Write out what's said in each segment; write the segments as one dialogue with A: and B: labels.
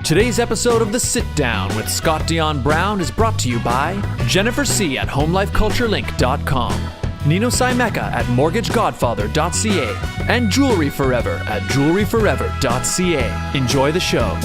A: Today's episode of The Sit Down with Scott Dion Brown is brought to you by Jennifer C. at HomeLifeCultureLink.com, Nino Simeka at MortgageGodfather.ca, and Jewelry Forever at JewelryForever.ca. Enjoy the show.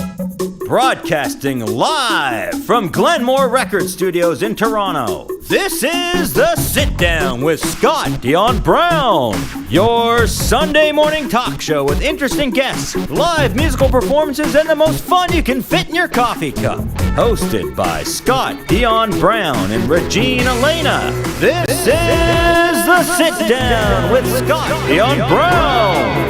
B: Broadcasting live from Glenmore Record Studios in Toronto, this is The Sit Down with Scott Dion Brown, your Sunday morning talk show with interesting guests, live musical performances, and the most fun you can fit in your coffee cup. Hosted by Scott Dion Brown and Regine Alaina, this is The Sit Down with Scott Dion Brown.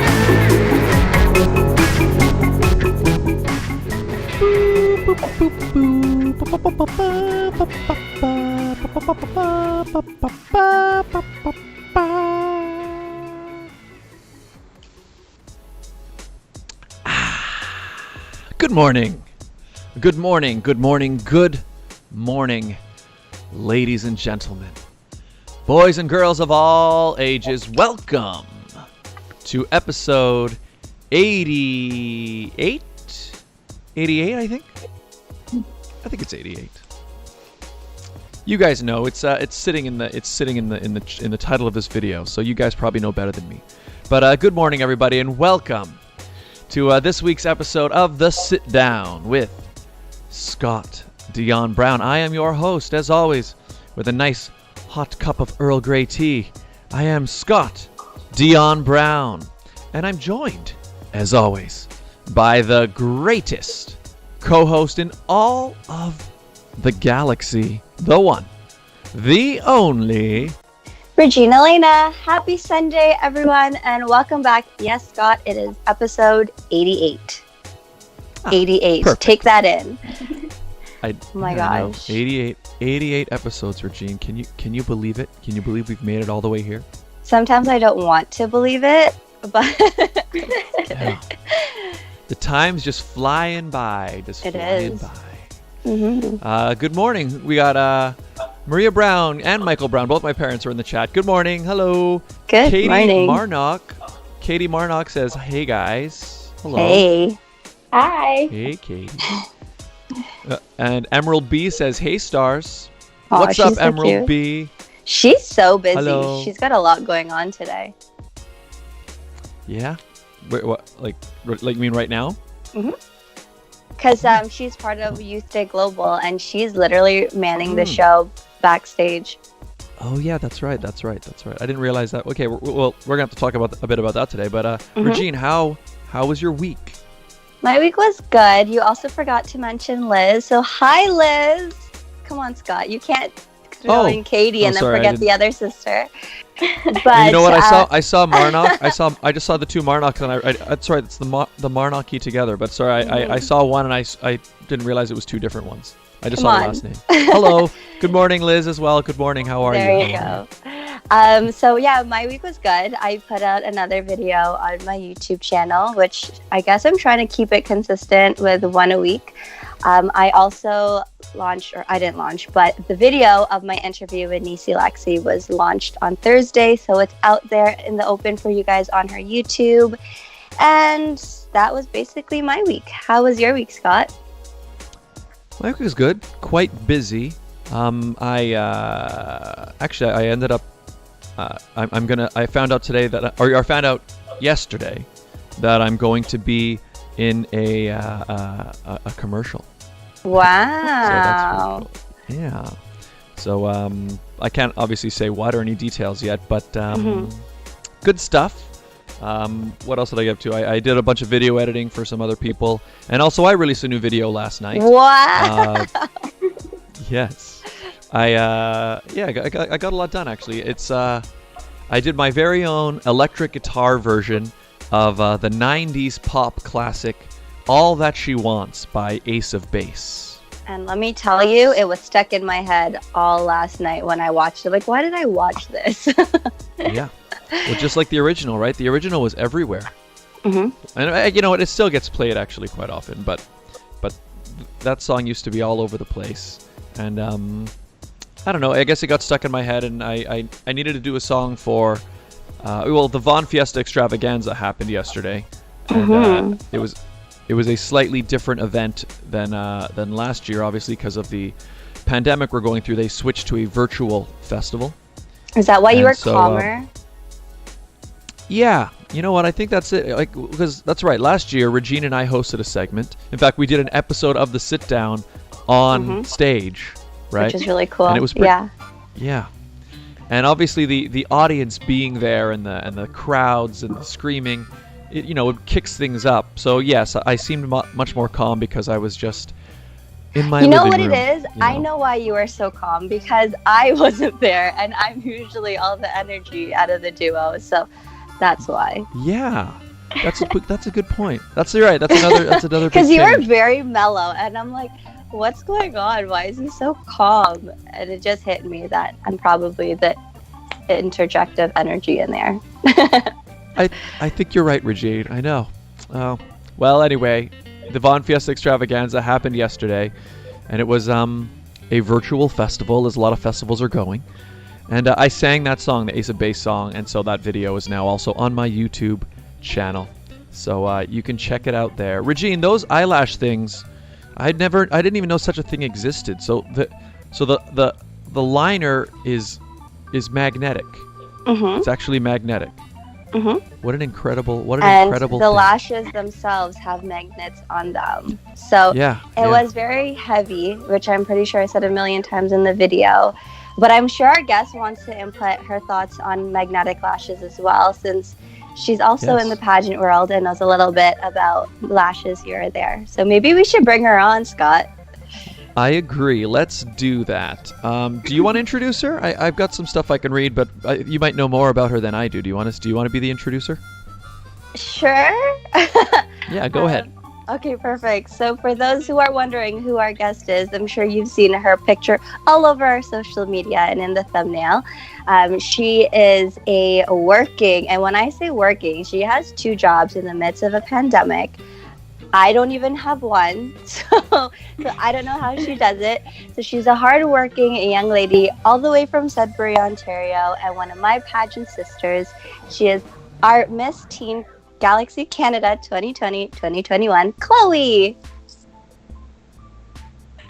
A: Good morning. Good morning. Good morning. Good morning, ladies and gentlemen, boys and girls of all ages. Welcome to episode 88. 88, I think it's 88. You guys know it's sitting in the title of this video, so you guys probably know better than me. But good morning, everybody, and welcome to this week's episode of The Sit Down with Scott Dion Brown. I am your host, as always, with a nice hot cup of Earl Grey tea. I am Scott Dion Brown, and I'm joined, as always, by the greatest co-host in all of the galaxy, the one, the only,
C: Regine Alaina. Happy Sunday, everyone, and welcome back. Yes, Scott, it is episode 88. 88.
A: Perfect.
C: Take that in.
A: Oh
C: my gosh.
A: 88 episodes, Regine. Can you believe it? Can you believe we've made it all the way here?
C: Sometimes I don't want to believe it, but
A: Yeah. The time's just flying by.
C: It is. Mm-hmm.
A: Good morning. We got Maria Brown and Michael Brown. Both my parents are in the chat. Good morning. Hello.
C: Good
A: Katie
C: morning.
A: Katie Marnock says, "Hey guys." Hello.
C: Hey.
D: Hi.
A: Hey, Katie. And Emerald B says, "Hey stars."
C: Aw,
A: What's up,
C: she's so
A: Emerald
C: cute.
A: B?
C: She's so busy.
A: Hello.
C: She's got a lot going on today.
A: Yeah. Wait, what? Like you mean right now?
C: Because she's part of Youth Day Global, and she's literally manning the show backstage.
A: Oh yeah, that's right. I didn't realize that. Okay, we're gonna have to talk a bit about that today. But Regine, how was your week?
C: My week was good. You also forgot to mention Liz. So hi, Liz. Come on, Scott. You can't throw in Katie and then forget the other sister. But
A: you know what? I saw Marnock. I just saw the two Marnocks, and that's right. It's the Marnocky together. But sorry, I saw one, and I didn't realize it was two different ones. I just saw the last name. Hello. Good morning, Liz, as well. Good morning. How are you?
C: There you go. So yeah, my week was good. I put out another video on my YouTube channel, which I guess I'm trying to keep it consistent with one a week. I also but the video of my interview with Nisi Lexi was launched on Thursday, so it's out there in the open for you guys on her YouTube. And that was basically my week. How was your week, Scott?
A: My week was good. Quite busy. I ended up. I found out today that, or I found out yesterday that I'm going to be in a commercial.
C: Wow.
A: So that's really cool. Yeah. So I can't obviously say what or any details yet, but good stuff. What else did I get up to? I did a bunch of video editing for some other people, and also I released a new video last night.
C: Wow.
A: Yes. I got a lot done actually. It's I did my very own electric guitar version of the 90s pop classic All That She Wants by Ace of Base.
C: And let me tell you, it was stuck in my head all last night when I watched it. Like, why did I watch this?
A: Yeah. Well, just like the original, right? The original was everywhere. And you know what? It still gets played actually quite often, but that song used to be all over the place. And I don't know. I guess it got stuck in my head, and I needed to do a song for the Von Fiesta Extravaganza happened yesterday, and it was it was a slightly different event than last year, obviously because of the pandemic we're going through. They switched to a virtual festival.
C: Is that why you were
A: so,
C: calmer?
A: Yeah, you know what? I think that's it. Like, because that's right. Last year, Regine and I hosted a segment. In fact, we did an episode of the sit down on stage, right?
C: Which is really cool.
A: And it was yeah. And obviously, the audience being there and the crowds and the screaming, it kicks things up. So yes, I seemed much more calm because I was just in my living room.
C: You know what it is? I know why you were so calm, because I wasn't there, and I'm usually all the energy out of the duo. So that's why.
A: Yeah, that's a good point. That's right. That's another.
C: Because you were very mellow, and I'm like, what's going on? Why is he so calm? And it just hit me that I'm probably the interjective energy in there.
A: I think you're right, Regine. I know. Well, anyway, the Von Fiesta Extravaganza happened yesterday, and it was a virtual festival, as a lot of festivals are going. And I sang that song, the Ace of Base song, and so that video is now also on my YouTube channel. So you can check it out there. Regine, those eyelash things, I didn't even know such a thing existed. So the liner is magnetic.
C: Mm-hmm.
A: It's actually magnetic.
C: Mm-hmm.
A: What an incredible
C: and the
A: thing.
C: lashes themselves have magnets on them. So it was very heavy, which I'm pretty sure I said a million times in the video. But I'm sure our guest wants to input her thoughts on magnetic lashes as well, since she's also in the pageant world and knows a little bit about lashes here or there. So maybe we should bring her on, Scott.
A: I agree. Let's do that. Do you want to introduce her? I've got some stuff I can read, but you might know more about her than I do. Do you want to be the introducer?
C: Sure.
A: Yeah, go ahead.
C: Okay, perfect. So for those who are wondering who our guest is, I'm sure you've seen her picture all over our social media and in the thumbnail. She is a working, and when I say working, she has 2 jobs in the midst of a pandemic. I don't even have one, so I don't know how she does it. So she's a hardworking young lady all the way from Sudbury, Ontario, and one of my pageant sisters. She is our Miss Teen Galaxy Canada 2020-2021, Chloé.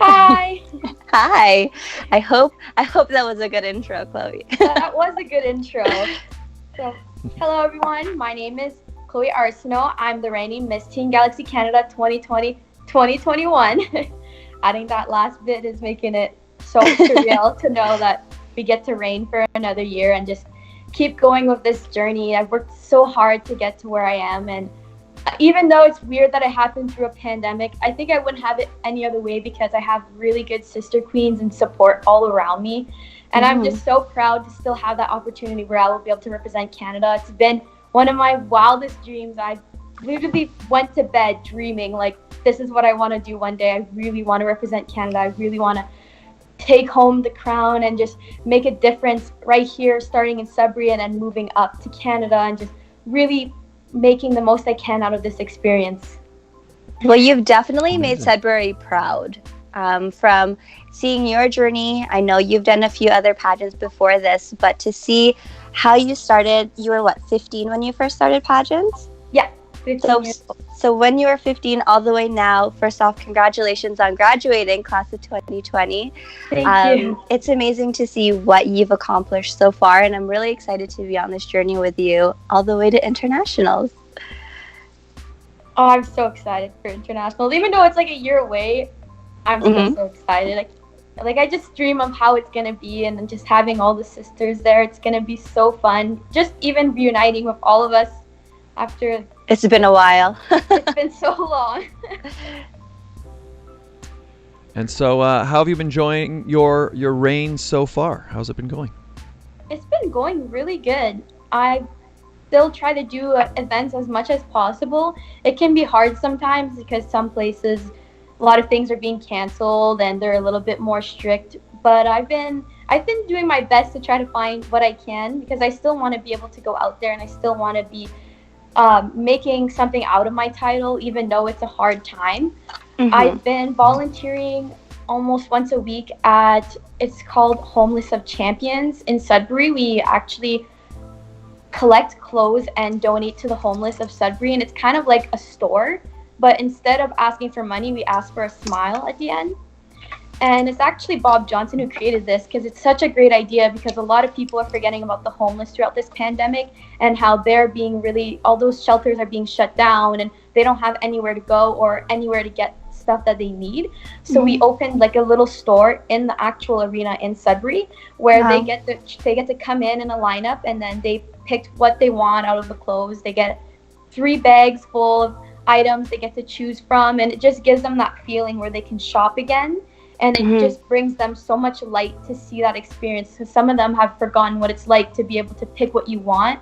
D: Hi.
C: Hi. I hope that was a good intro, Chloé.
D: That was a good intro. So, hello everyone. My name is Chloé Arsenault. I'm the reigning Miss Teen Galaxy Canada 2020-2021. Adding that last bit is making it so surreal to know that we get to reign for another year and just keep going with this journey. I've worked so hard to get to where I am, and even though it's weird that it happened through a pandemic, I think I wouldn't have it any other way because I have really good sister queens and support all around me. And I'm just so proud to still have that opportunity where I will be able to represent Canada. It's been one of my wildest dreams. I literally went to bed dreaming like, this is what I want to do one day. I really want to represent Canada. I really want to take home the crown and just make a difference right here, starting in Sudbury and then moving up to Canada and just really making the most I can out of this experience.
C: Well, you've definitely made Sudbury proud. From seeing your journey, I know you've done a few other pageants before this, but to see how you started, you were 15 when you first started pageants?
D: Yeah, 15 years old.
C: So when you were 15 all the way now, first off, congratulations on graduating class of 2020.
D: Thank you.
C: It's amazing to see what you've accomplished so far, and I'm really excited to be on this journey with you all the way to internationals.
D: Oh, I'm so excited for internationals. Even though it's like a year away, I'm still so excited. Like I just dream of how it's gonna be, and then just having all the sisters there. It's gonna be so fun. Just even reuniting with all of us after.
C: It's been a while.
D: It's been so long.
A: And so, how have you been enjoying your reign so far? How's it been going?
D: It's been going really good. I still try to do events as much as possible. It can be hard sometimes because some places, a lot of things are being canceled and they're a little bit more strict. But I've been doing my best to try to find what I can, because I still want to be able to go out there and I still want to be making something out of my title, even though it's a hard time. I've been volunteering almost once a week it's called Homeless of Champions in Sudbury. We actually collect clothes and donate to the homeless of Sudbury, and it's kind of like a store but instead of asking for money, we ask for a smile at the end. And it's actually Bob Johnson who created this because it's such a great idea, because a lot of people are forgetting about the homeless throughout this pandemic and how they're being really, all those shelters are being shut down and they don't have anywhere to go or anywhere to get stuff that they need. So we opened like a little store in the actual arena in Sudbury where they get to come in a lineup, and then they picked what they want out of the clothes. They get 3 bags full of items they get to choose from, and it just gives them that feeling where they can shop again. And it just brings them so much light to see that experience. So some of them have forgotten what it's like to be able to pick what you want.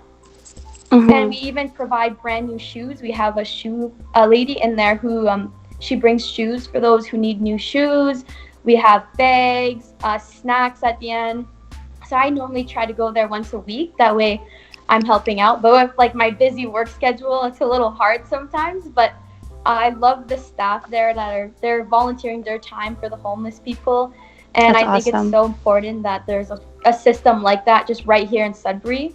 D: And we even provide brand new shoes. We have a lady in there who she brings shoes for those who need new shoes. We have bags, snacks at the end. So I normally try to go there once a week. That way I'm helping out. But with like my busy work schedule, it's a little hard sometimes. But I love the staff there they're volunteering their time for the homeless people. And I think it's so important that there's a system like that just right here in Sudbury.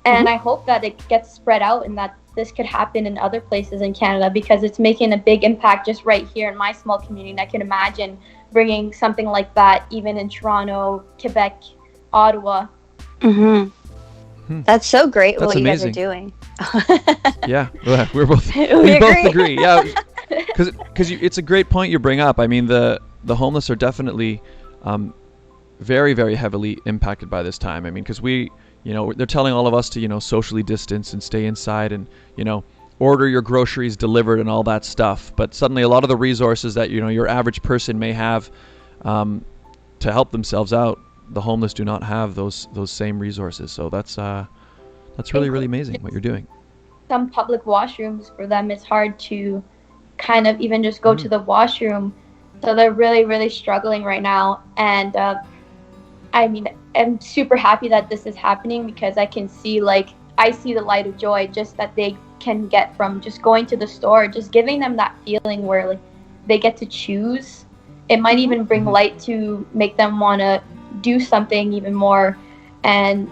D: And I hope that it gets spread out and that this could happen in other places in Canada, because it's making a big impact just right here in my small community. And I can imagine bringing something like that even in Toronto, Quebec, Ottawa.
C: That's so great.
A: That's
C: what
A: amazing.
C: You guys are doing.
A: Yeah, we both agree. Yeah, because it's a great point you bring up. I mean, the homeless are definitely very, very heavily impacted by this time. I mean, because they're telling all of us to socially distance and stay inside and order your groceries delivered and all that stuff. But suddenly, a lot of the resources that your average person may have to help themselves out, the homeless do not have those same resources. So that's really, really amazing what you're doing.
D: Some public washrooms for them, it's hard to kind of even just go to the washroom. So they're really, really struggling right now. And I mean, I'm super happy that this is happening, because I can see I see the light of joy just that they can get from just going to the store, just giving them that feeling where they get to choose. It might even bring light to make them want to do something even more. And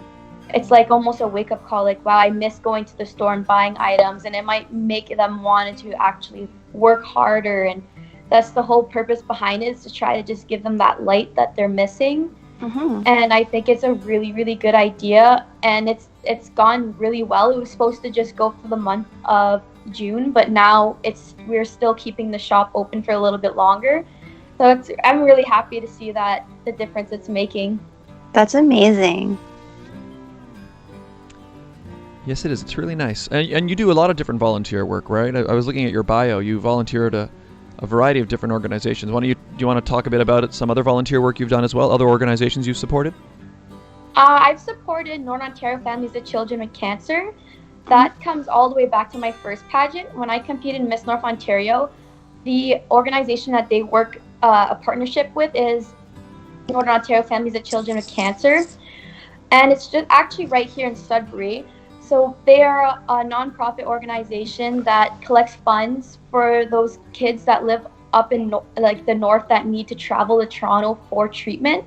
D: it's almost a wake-up call, wow, I miss going to the store and buying items, and it might make them want to actually work harder. And that's the whole purpose behind it, is to try to just give them that light that they're missing. And I think it's a really, really good idea, and it's gone really well. It was supposed to just go for the month of June, but now we're still keeping the shop open for a little bit longer. So I'm really happy to see that the difference it's making.
C: That's amazing.
A: Yes, it is. It's really nice. And you do a lot of different volunteer work, right? I was looking at your bio. You volunteer at a variety of different organizations. Do you want to talk a bit about it, some other volunteer work you've done as well, other organizations you've supported?
D: I've supported Northern Ontario Families of Children with Cancer. That comes all the way back to my first pageant. When I competed in Miss North Ontario, the organization that they work a partnership with is Northern Ontario Families of Children with Cancer. And it's just actually right here in Sudbury. So they are a nonprofit organization that collects funds for those kids that live up in the north that need to travel to Toronto for treatment.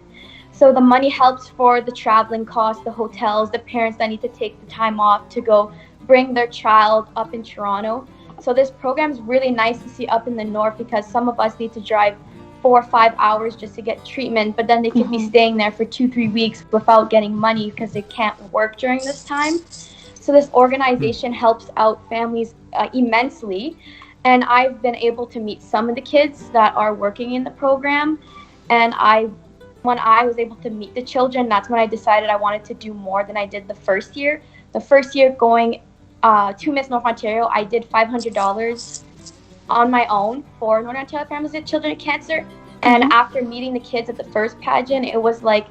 D: So the money helps for the traveling costs, the hotels, the parents that need to take the time off to go bring their child up in Toronto. So this program is really nice to see up in the north, because some of us need to drive 4 or 5 hours just to get treatment, but then they could be staying there for 2-3 weeks without getting money because they can't work during this time. So this organization helps out families immensely. And I've been able to meet some of the kids that are working in the program. And when I was able to meet the children, that's when I decided I wanted to do more than I did the first year. The first year going to Miss North Ontario, I did $500 on my own for Northern Ontario Families with Children with Cancer. And after meeting the kids at the first pageant, it was I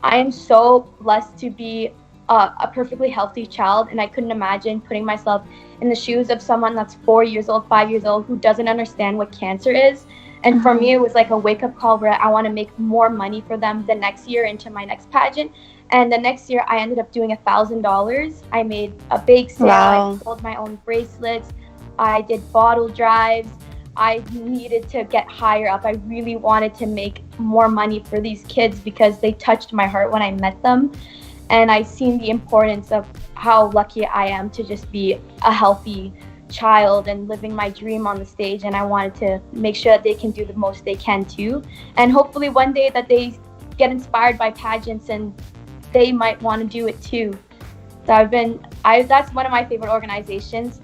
D: am so blessed to be a perfectly healthy child, and I couldn't imagine putting myself in the shoes of someone that's 4 years old, 5 years old, who doesn't understand what cancer is. And for me, it was a wake-up call where I want to make more money for them the next year into my next pageant. And the next year, I ended up doing $1,000. I made a bake sale. Wow. I sold my own bracelets. I did bottle drives. I needed to get higher up. I really wanted to make more money for these kids because they touched my heart when I met them. And I seen the importance of how lucky I am to just be a healthy child and living my dream on the stage, and I wanted to make sure that they can do the most they can too, and hopefully one day that they get inspired by pageants and they might want to do it too. So that's one of my favorite organizations.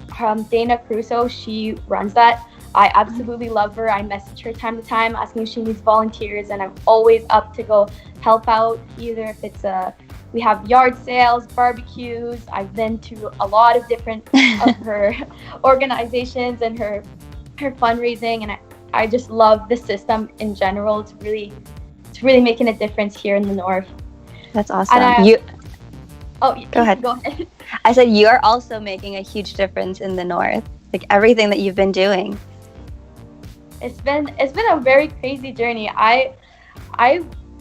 D: Dana Crusoe, she runs that. I absolutely love her. I message her time to time asking if she needs volunteers, and I'm always up to go help out, either if it's we have yard sales, barbecues. I've been to a lot of different of her organizations and her fundraising, and I just love the system in general. It's really making a difference here in the North.
C: That's awesome. Go ahead. I said you're also making a huge difference in the North. Like everything that you've been doing.
D: It's been a very crazy journey. I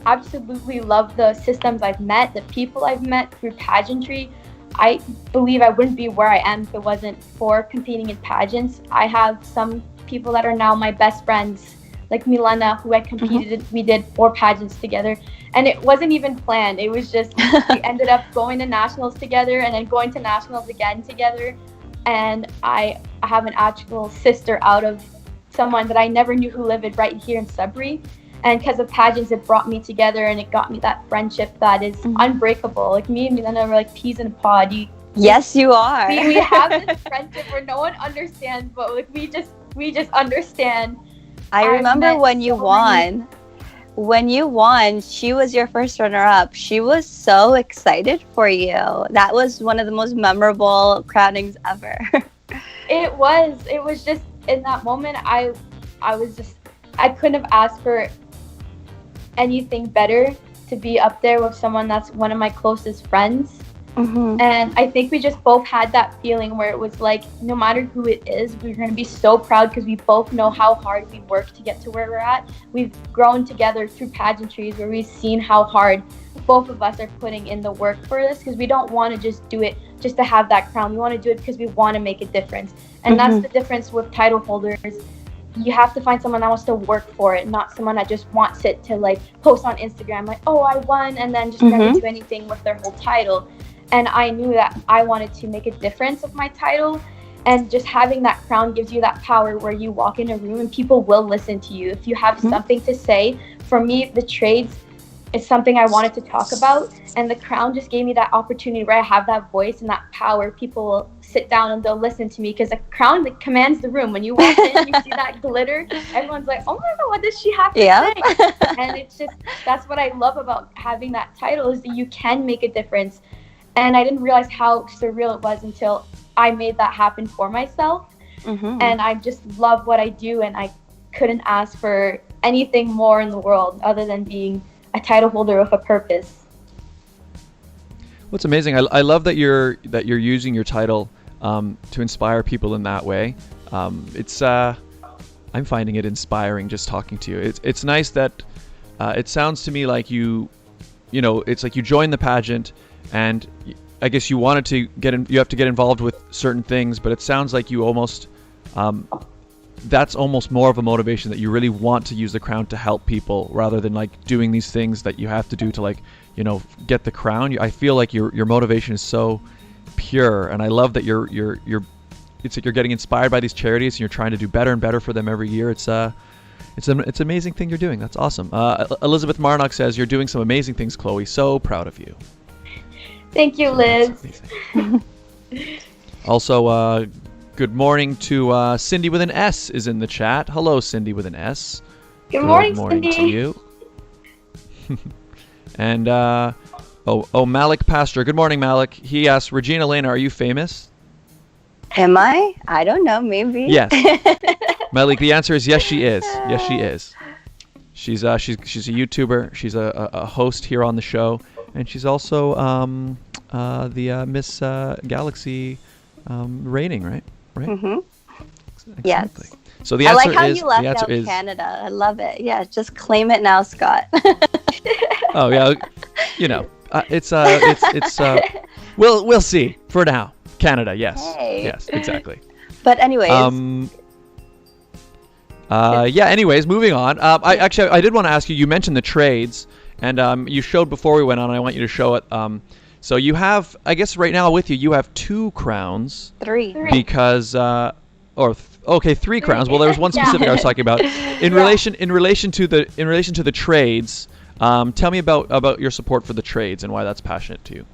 D: absolutely love the systems I've met, the people I've met through pageantry. I believe I wouldn't be where I am if it wasn't for competing in pageants. I have some people that are now my best friends, like Milena, who I competed. We did 4 pageants together, and it wasn't even planned. It was just we ended up going to nationals together and then going to nationals again together. And I have an actual sister out of someone that I never knew who lived right here in Sudbury. And because of pageants, it brought me together, and it got me that friendship that is unbreakable. Like me and Milena were like peas in a pod.
C: Yes, you are.
D: We have this friendship where no one understands, but like we just understand.
C: I remember when you won. When you won, she was your first runner-up. She was so excited for you. That was one of the most memorable crownings ever.
D: It was just in that moment, I couldn't have asked for anything better to be up there with someone that's one of my closest friends. And I think we just both had that feeling where it was like, no matter who it is, we're going to be so proud because we both know how hard we work to get to where we're at. We've grown together through pageantries where we've seen how hard both of us are putting in the work for this, because we don't want to just do it just to have that crown. We want to do it because we want to make a difference. And that's the difference with title holders. You have to find someone that wants to work for it, not someone that just wants it to like post on Instagram like, oh, I won, and then just never do anything with their whole title. And I knew that I wanted to make a difference with my title, and just having that crown gives you that power where you walk in a room and people will listen to you. If you have something to say, for me, the trades is something I wanted to talk about, and the crown just gave me that opportunity where I have that voice and that power. People will sit down and they'll listen to me because the crown commands the room. When you walk in, you see that glitter, everyone's like, oh my God, what does she have to say? And it's just, that's what I love about having that title, is that you can make a difference. And I didn't realize how surreal it was until I made that happen for myself. And I just love what I do, and I couldn't ask for anything more in the world other than being a title holder with a purpose.
A: What's amazing, I love that you're using your title to inspire people in that way. I'm finding it inspiring just talking to you. It's nice that it sounds to me like you know, it's like you joined the pageant, and I guess you wanted to you have to get involved with certain things, but it sounds like you almost, that's almost more of a motivation, that you really want to use the crown to help people rather than like doing these things that you have to do to like, you know, get the crown. I feel like your motivation is so pure, and I love that it's like you're getting inspired by these charities and you're trying to do better and better for them every year. It's an amazing thing you're doing. That's awesome. Elizabeth Marnock says, you're doing some amazing things, Chloe. So proud of you.
D: Thank you, Liz.
A: Also, good morning to Cindy with an S is in the chat. Hello, Cindy with an S.
D: Good morning,
A: Cindy.
D: Cindy.
A: To you. And Malik Pastor. Good morning, Malik. He asks, Regine Alaina, are you famous?
C: Am I? I don't know. Maybe.
A: Yes. Malik, the answer is yes, she is. Yes, she is. She's a YouTuber. She's a host here on the show, and she's also the Miss Galaxy rating, right?
C: Mm-hmm.
A: Exactly.
C: Yes.
A: So the answer
C: I like how
A: is
C: you left out Canada. I love it. Yeah, just claim it now, Scott.
A: Oh yeah, you know, we'll see for now. Canada, yes, yes, exactly.
C: But anyways.
A: Anyways, moving on. I did want to ask you. You mentioned the trades, and you showed before we went on. I want you to show it. So you have, I guess right now with you, you have 2 crowns.
C: 3.
A: Because, okay, 3 crowns. Well, there was one specific I was talking about. In relation to the trades, tell me about your support for the trades and why that's passionate to you.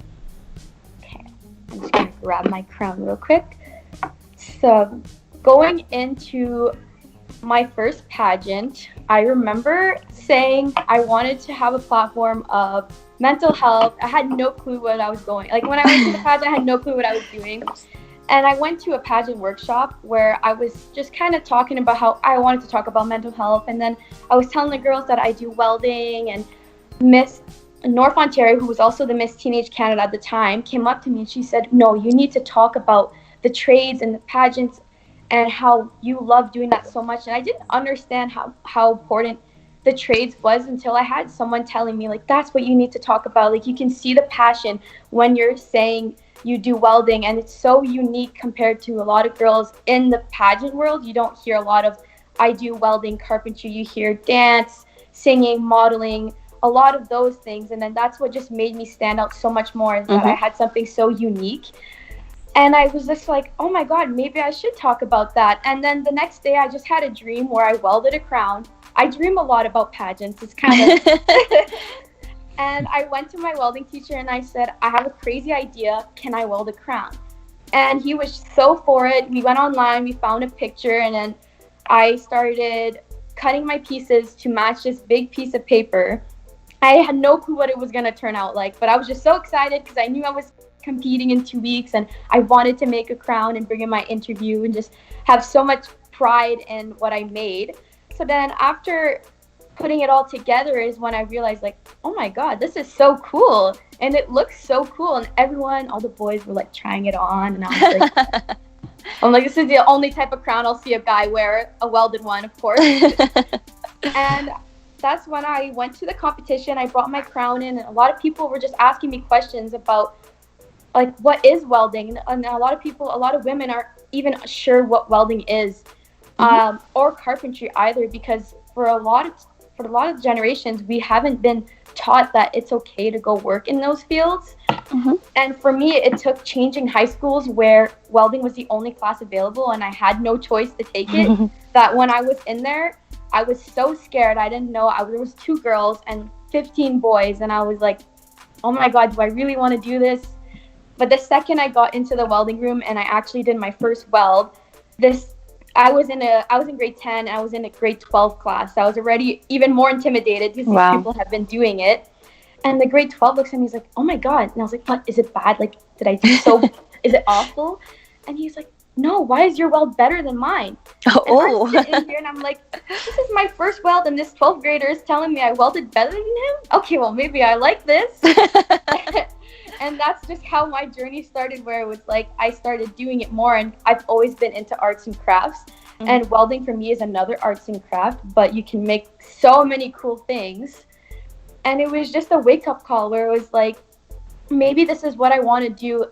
D: Okay, I'm just gonna grab my crown real quick. So, going into my first pageant, I remember saying I wanted to have a platform of mental health. I had no clue what I was going. Like when I went to the pageant, I had no clue what I was doing. And I went to a pageant workshop where I was just kind of talking about how I wanted to talk about mental health. And then I was telling the girls that I do welding, and Miss North Ontario, who was also the Miss Teenage Canada at the time, came up to me and she said, no, you need to talk about the trades and the pageants and how you love doing that so much. And I didn't understand how important the trades was until I had someone telling me, like, that's what you need to talk about. Like, you can see the passion when you're saying you do welding, and it's so unique compared to a lot of girls in the pageant world. You don't hear a lot of, I do welding, carpentry. You hear dance, singing, modeling, a lot of those things. And then that's what just made me stand out so much more, is that I had something so unique. And I was just like, oh my God, maybe I should talk about that. And then the next day I just had a dream where I welded a crown. I dream a lot about pageants. It's kind of... And I went to my welding teacher and I said, I have a crazy idea. Can I weld a crown? And he was so for it. We went online, we found a picture, and then I started cutting my pieces to match this big piece of paper. I had no clue what it was going to turn out like, but I was just so excited because I knew I was competing in 2 weeks and I wanted to make a crown and bring in my interview and just have so much pride in what I made. So then after putting it all together is when I realized, like, oh my God, this is so cool. And it looks so cool. And everyone, all the boys were like trying it on. And I was like, I'm like, this is the only type of crown I'll see a guy wear, a welded one, of course. And that's when I went to the competition. I brought my crown in, and a lot of people were just asking me questions about, like, what is welding? And a lot of women aren't even sure what welding is, or carpentry either, because for a lot of generations, we haven't been taught that it's okay to go work in those fields. And for me, it took changing high schools where welding was the only class available and I had no choice to take it, that when I was in there, I was so scared. I didn't know. There was 2 girls and 15 boys, and I was like, oh my God, do I really want to do this? But the second I got into the welding room and I actually did my first weld, I was in grade 10, and I was in a grade 12 class. So I was already even more intimidated because these people have been doing it. And the grade 12 looks at me, he's like, oh my God. And I was like, what, is it bad? Like, did I do so, is it awful? And he's like, no, why is your weld better than mine? And I'm sitting here and I'm like, this is my first weld and this 12th grader is telling me I welded better than him? Okay, well, maybe I like this. And that's just how my journey started, where it was like I started doing it more. And I've always been into arts and crafts. And welding for me is another arts and craft, but you can make so many cool things. And it was just a wake-up call where it was like, maybe this is what I want to do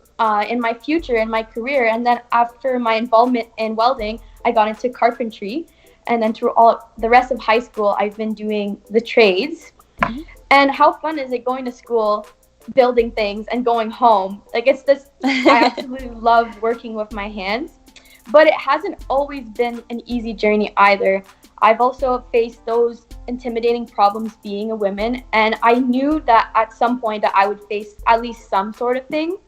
D: in my future, in my career. And then after my involvement in welding, I got into carpentry. And then through all the rest of high school, I've been doing the trades. And how fun is it going to school, building things, and going home? Like, it's this, I absolutely love working with my hands. But it hasn't always been an easy journey either. I've also faced those intimidating problems being a woman, and I knew that at some point that I would face at least some sort of thing.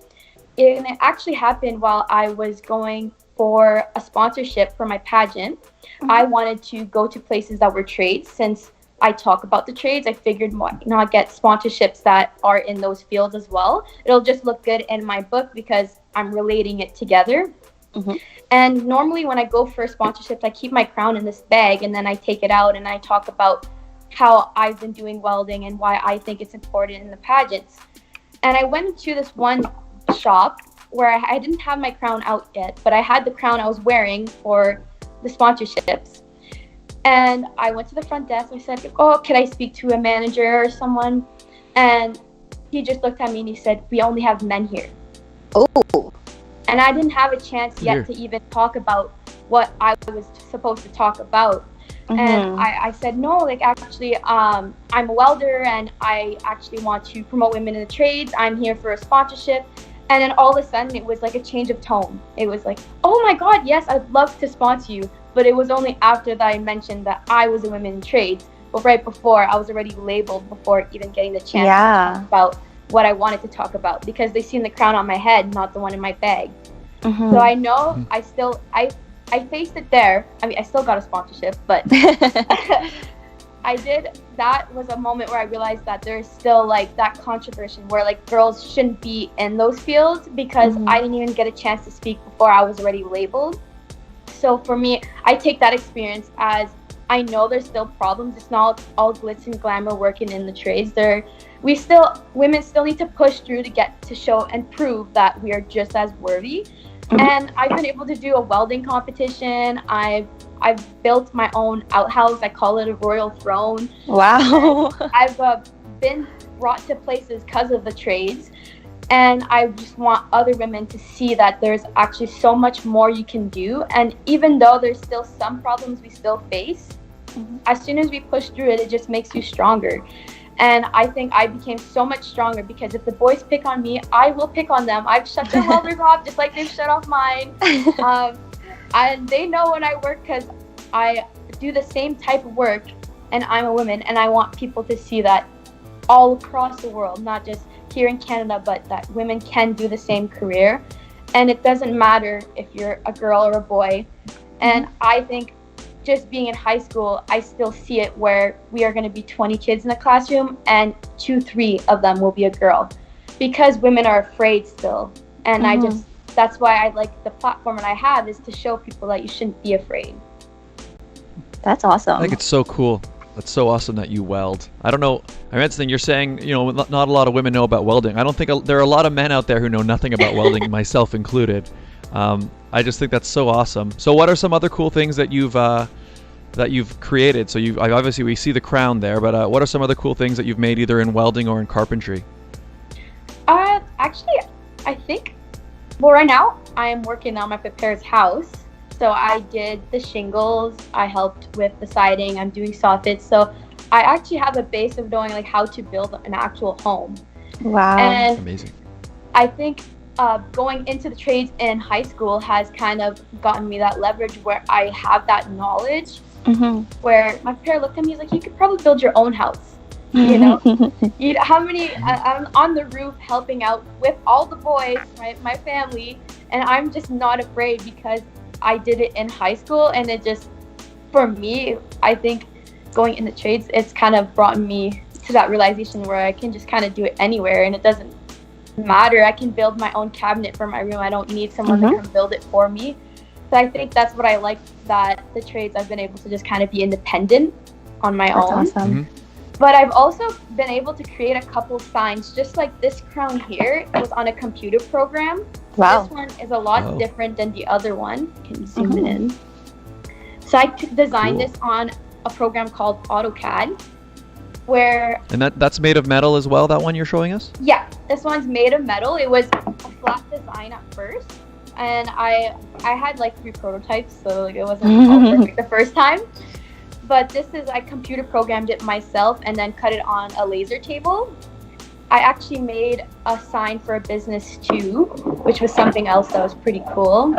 D: And it actually happened while I was going for a sponsorship for my pageant. I wanted to go to places that were trades. Since I talk about the trades, I figured why not get sponsorships that are in those fields as well. It'll just look good in my book because I'm relating it together. And normally when I go for sponsorships, I keep my crown in this bag and then I take it out and I talk about how I've been doing welding and why I think it's important in the pageants. And I went to this one shop where I didn't have my crown out yet, but I had the crown I was wearing for the sponsorships. And I went to the front desk. I said, oh, can I speak to a manager or someone? And he just looked at me and he said, we only have men here.
C: Oh.
D: And I didn't have a chance yet to even talk about what I was supposed to talk about. And I said, no, like actually, I'm a welder and I actually want to promote women in the trades. I'm here for a sponsorship. And then all of a sudden it was like a change of tone. It was like, oh my God, yes, I'd love to sponsor you. But it was only after that I mentioned that I was a woman in trades. But right before, I was already labeled before even getting the chance to talk about what I wanted to talk about, because they seen the crown on my head, not the one in my bag. So I know I faced it there. I mean, I still got a sponsorship, but that was a moment where I realized that there's still like that controversy where like girls shouldn't be in those fields, because I didn't even get a chance to speak before I was already labeled. So for me, I take that experience as I know there's still problems. It's not all glitz and glamour working in the trades. Women still need to push through to get to show and prove that we are just as worthy. And I've been able to do a welding competition. I've built my own outhouse. I call it a royal throne.
C: Wow.
D: I've been brought to places because of the trades. And I just want other women to see that there's actually so much more you can do. And even though there's still some problems we still face, as soon as we push through it, it just makes you stronger. And I think I became so much stronger because if the boys pick on me, I will pick on them. I've shut their welders off just like they've shut off mine. And they know when I work because I do the same type of work and I'm a woman, and I want people to see that all across the world, not just here in Canada, but that women can do the same career. And it doesn't matter if you're a girl or a boy. And I think just being in high school, I still see it where we are going to be 20 kids in the classroom and 2-3 of them will be a girl, because women are afraid still. And that's why I like the platform that I have, is to show people that you shouldn't be afraid.
C: That's awesome.
A: I think it's so cool. That's so awesome that you weld. I don't know. I read something you're saying, not a lot of women know about welding. I don't think there are a lot of men out there who know nothing about welding, myself included. I just think that's so awesome. So what are some other cool things that you've created? So obviously we see the crown there, but what are some other cool things that you've made either in welding or in carpentry?
D: Actually, I think, right now I am working on my prepared's house. So I did the shingles, I helped with the siding, I'm doing soffits. So I actually have a base of knowing like how to build an actual home.
C: Wow.
D: And
A: amazing.
D: I think going into the trades in high school has kind of gotten me that leverage where I have that knowledge, where my parent looked at me, he's like, you could probably build your own house. How many, I'm on the roof helping out with all the boys, right, my family, and I'm just not afraid because I did it in high school. And it just, for me, I think going in the trades, it's kind of brought me to that realization where I can just kind of do it anywhere and it doesn't matter. I can build my own cabinet for my room. I don't need someone to come build it for me. So I think that's what I like, that the trades, I've been able to just kind of be independent on my own.
C: Awesome.
D: But I've also been able to create a couple signs, just like this crown here. It was on a computer program.
C: Wow.
D: This one is a lot different than the other one. Can you zoom it in? So I designed this on a program called AutoCAD, where...
A: And that's made of metal as well, that one you're showing us?
D: Yeah, this one's made of metal. It was a flat design at first. And I had like 3 prototypes, so like it wasn't all perfect the first time. But this is, I computer programmed it myself and then cut it on a laser table. I actually made a sign for a business too, which was something else that was pretty cool.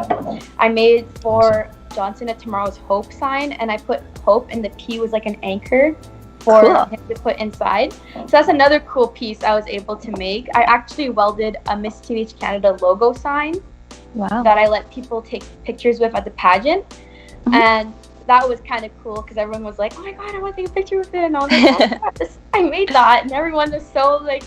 D: I made for Johnson at Tomorrow's Hope sign, and I put hope, and the P was like an anchor for him to put inside. So that's another cool piece I was able to make. I actually welded a Miss Teenage Canada logo sign that I let people take pictures with at the pageant. And that was kind of cool because everyone was like, oh my God, I want to take a picture with it. And I was like, oh, I made that. And everyone was so like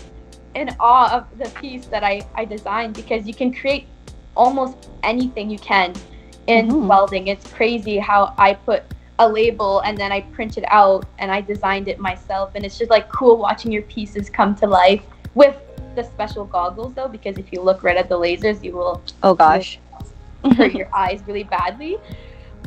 D: in awe of the piece that I designed, because you can create almost anything you can in welding. It's crazy how I put a label and then I print it out and I designed it myself. And it's just like cool watching your pieces come to life with the special goggles though, because if you look right at the lasers, you will hurt your eyes really badly.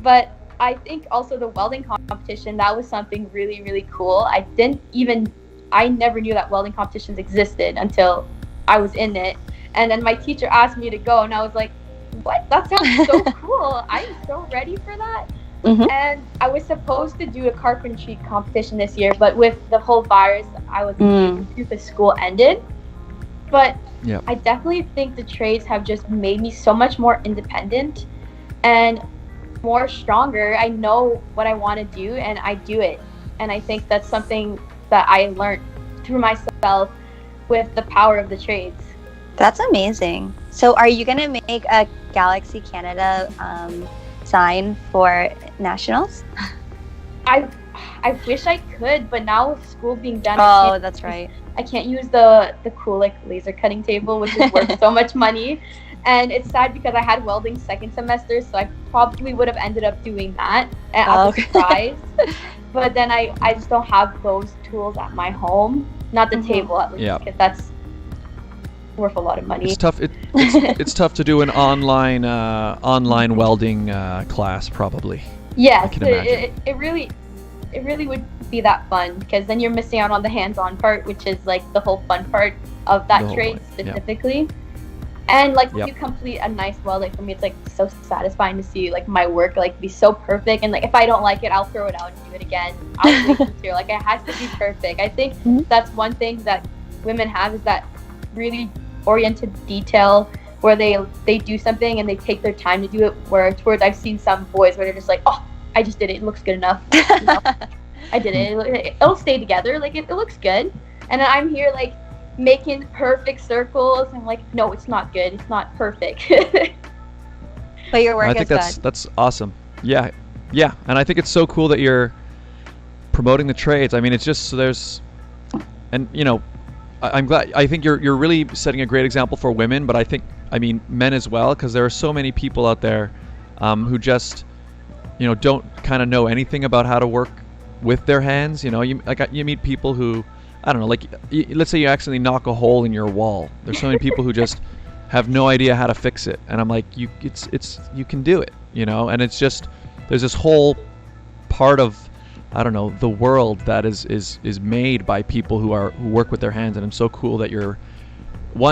D: But I think also the welding competition, that was something really, really cool. I never knew that welding competitions existed until I was in it. And then my teacher asked me to go and I was like, what? That sounds so cool. I'm so ready for that. And I was supposed to do a carpentry competition this year, but with the whole virus, I wasn't able to because school ended. But I definitely think the trades have just made me so much more independent and more stronger. I know what I want to do and I do it. And I think that's something that I learned through myself with the power of the trades.
C: That's amazing. So are you going to make a Galaxy Canada sign for nationals?
D: I wish I could, but now with school being done,
C: that's right.
D: I can't use the cool like laser cutting table, which is worth so much money. And it's sad because I had welding second semester, so I probably would have ended up doing that as a surprise. But then I just don't have those tools at my home, not the table at least, because that's worth a lot of money.
A: It's tough. It's tough to do an online welding class, probably.
D: Yes, it really would be that fun, because then you're missing out on the hands-on part, which is like the whole fun part of that trade specifically. And like when you complete a nice weld, like for me, it's like so satisfying to see like my work like be so perfect. And like if I don't like it, I'll throw it out and do it again. Like it has to be perfect. I think that's one thing that women have, is that really oriented detail where they do something and they take their time to do it. Where towards I've seen some boys where they're just like, oh, I just did it. It looks good enough. You know? I did it. It'll stay together. Like it looks good. And then I'm here like making perfect circles. I'm like, no, it's not good. It's not perfect.
C: But your work
A: I think
C: is
A: that's awesome. Yeah, and I think it's so cool that you're promoting the trades. I mean, it's just and you know, I'm glad. I think you're really setting a great example for women, but I mean men as well, because there are so many people out there who just don't kind of know anything about how to work with their hands. You meet people who, I don't know, like let's say you accidentally knock a hole in your wall. There's so many people who just have no idea how to fix it, and I'm like, you can do it, and it's just there's this whole part of, I don't know, the world that is made by people who work with their hands, and it's so cool that you're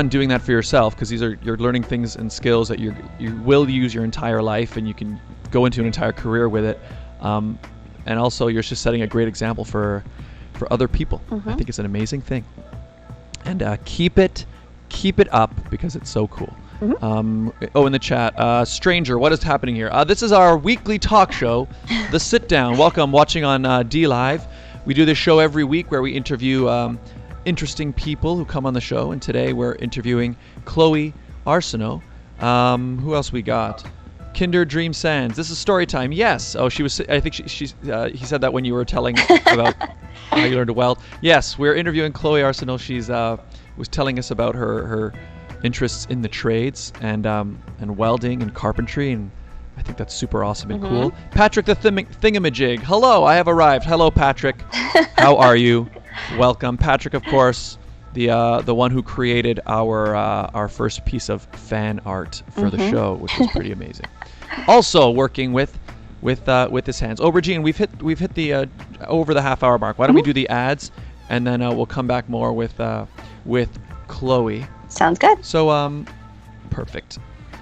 A: doing that for yourself, because you're learning things and skills that you will use your entire life, and you can go into an entire career with it, and also you're just setting a great example for other people. I think it's an amazing thing, and keep it up, because it's so cool. In the chat, stranger, what is happening here? This is our weekly talk show, The Sit Down. Welcome, watching on D Live. We do this show every week where we interview interesting people who come on the show, and today we're interviewing Chloé Arsenault. Who else we got? Kinder Dream Sands. This is story time. Yes. Oh, she was. I think he said that when you were telling about how you learned to weld. Yes, we're interviewing Chloé Arsenault. She's was telling us about her interests in the trades and welding and carpentry, and I think that's super awesome and cool. Patrick the Thingamajig. Hello, I have arrived. Hello, Patrick. How are you? Welcome, Patrick. Of course, the one who created our first piece of fan art for the show, which was pretty amazing. Also working with his hands. Oh, Regine, we've hit the over the half hour mark. Why don't we do the ads, and then we'll come back more with Chloé.
C: Sounds good.
A: So, perfect.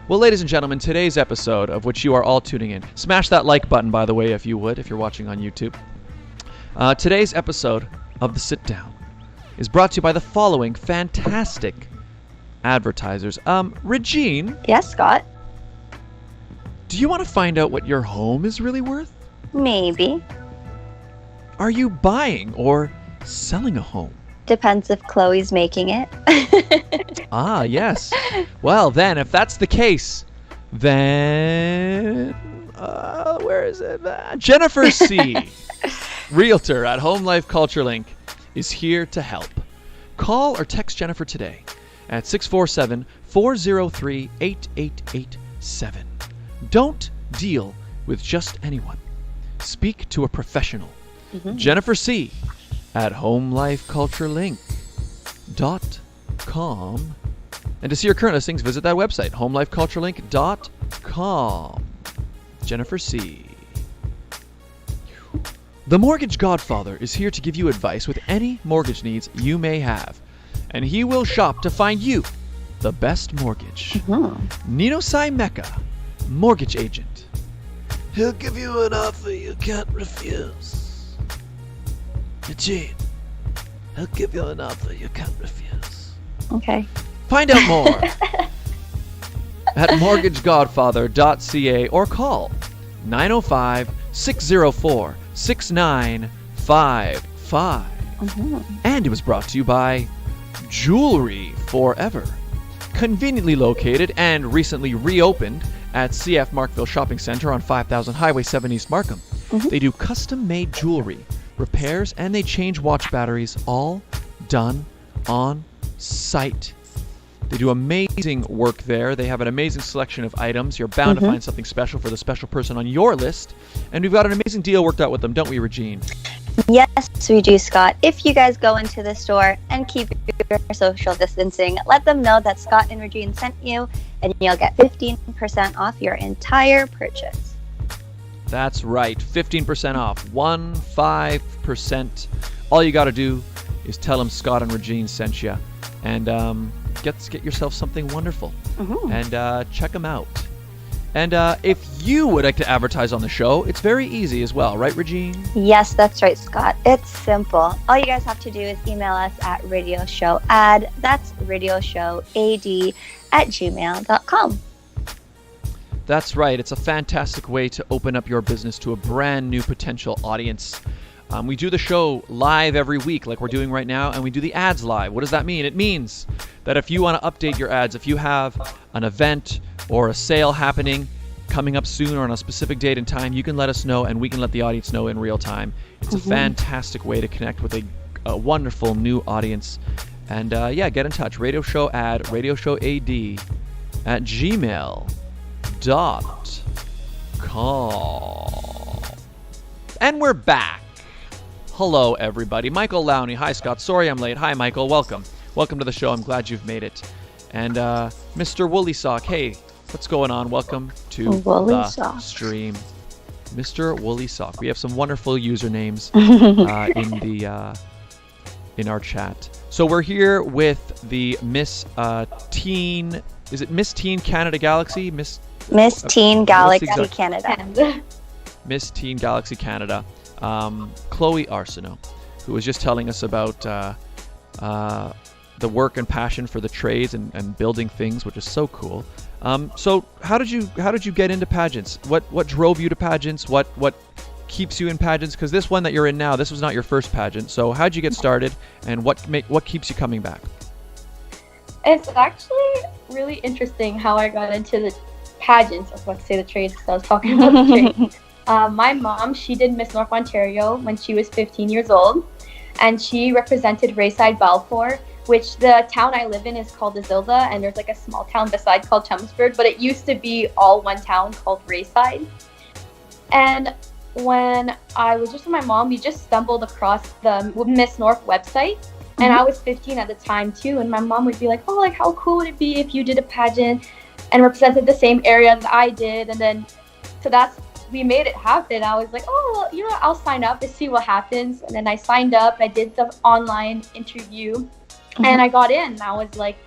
A: Well, ladies and gentlemen, today's episode, of which you are all tuning in, smash that like button, by the way, if you would, if you're watching on YouTube. Today's episode of The Sit Down is brought to you by the following fantastic advertisers. Regine.
C: Yes, Scott?
A: Do you want to find out what your home is really worth?
C: Maybe.
A: Are you buying or selling a home?
C: Depends if Chloe's making it.
A: Ah, yes. Well, then, if that's the case, then where is it? Jennifer C., Realtor at Home Life Culture Link, is here to help. Call or text Jennifer today at 647-403-8887. Don't deal with just anyone. Speak to a professional. Jennifer C. at homelifeculturelink.com. And to see your current listings, visit that website, homelifeculturelink.com. Jennifer C. The Mortgage Godfather is here to give you advice with any mortgage needs you may have. And he will shop to find you the best mortgage. Nino Sai Mecca, mortgage agent. He'll give you an offer you can't refuse. Regine, he'll give you an offer you can't refuse.
C: Okay.
A: Find out more at mortgagegodfather.ca or call 905-604-6955. And it was brought to you by Jewelry Forever. Conveniently located and recently reopened at CF Markville Shopping Center on 5000 Highway 7 East Markham. They do custom-made jewelry, repairs, and they change watch batteries, all done on site. They do amazing work there. They have an amazing selection of items. You're bound to find something special for the special person on your list. And we've got an amazing deal worked out with them, don't we, Regine?
C: Yes, we do, Scott. If you guys go into the store and keep your social distancing, let them know that Scott and Regine sent you, and you'll get 15% off your entire purchase.
A: That's right, 15% off, 15%. All you got to do is tell them Scott and Regine sent you, and get yourself something wonderful, and check them out. And if you would like to advertise on the show, it's very easy as well, right, Regine?
C: Yes, that's right, Scott. It's simple. All you guys have to do is email us at radioshowad, that's radioshowad@gmail.com.
A: That's right. It's a fantastic way to open up your business to a brand new potential audience. We do the show live every week like we're doing right now, and we do the ads live. What does that mean? It means that if you want to update your ads, if you have an event or a sale happening coming up soon or on a specific date and time, you can let us know and we can let the audience know in real time. It's a fantastic way to connect with a wonderful new audience. And yeah, get in touch. radioshowad@gmail.com. And we're back. Hello, everybody. Michael Lowney. Hi, Scott. Sorry I'm late. Hi, Michael. Welcome. Welcome to the show. I'm glad you've made it. And Mr. Woolly Sock. Hey, what's going on? Welcome to the stream. Mr. Woolly Sock. We have some wonderful usernames in our chat. So we're here with the Miss Teen. Is it Miss Teen Canada Galaxy? Miss
C: Teen Galaxy Canada.
A: Miss Teen Galaxy Canada. Chloé Arsenault, who was just telling us about the work and passion for the trades and building things, which is so cool. So how did you get into pageants? What drove you to pageants? What keeps you in pageants? Because this one that you're in now, this was not your first pageant. So how'd you get started, and what keeps you coming back?
D: It's actually really interesting how I got into the pageants. I was about to say the trades because I was talking about the trades. My mom, she did Miss North Ontario when she was 15 years old, and she represented Rayside Balfour, which the town I live in is called Azilda, and there's like a small town beside called Chelmsford, but it used to be all one town called Rayside. And when I was just with my mom, we just stumbled across the Miss North website, and I was 15 at the time too, and my mom would be like, oh, like how cool would it be if you did a pageant and represented the same area that I did? And then, so we made it happen. I was like, oh, well, you know what? I'll sign up to see what happens. And then I signed up. I did the online interview, and I got in. I was like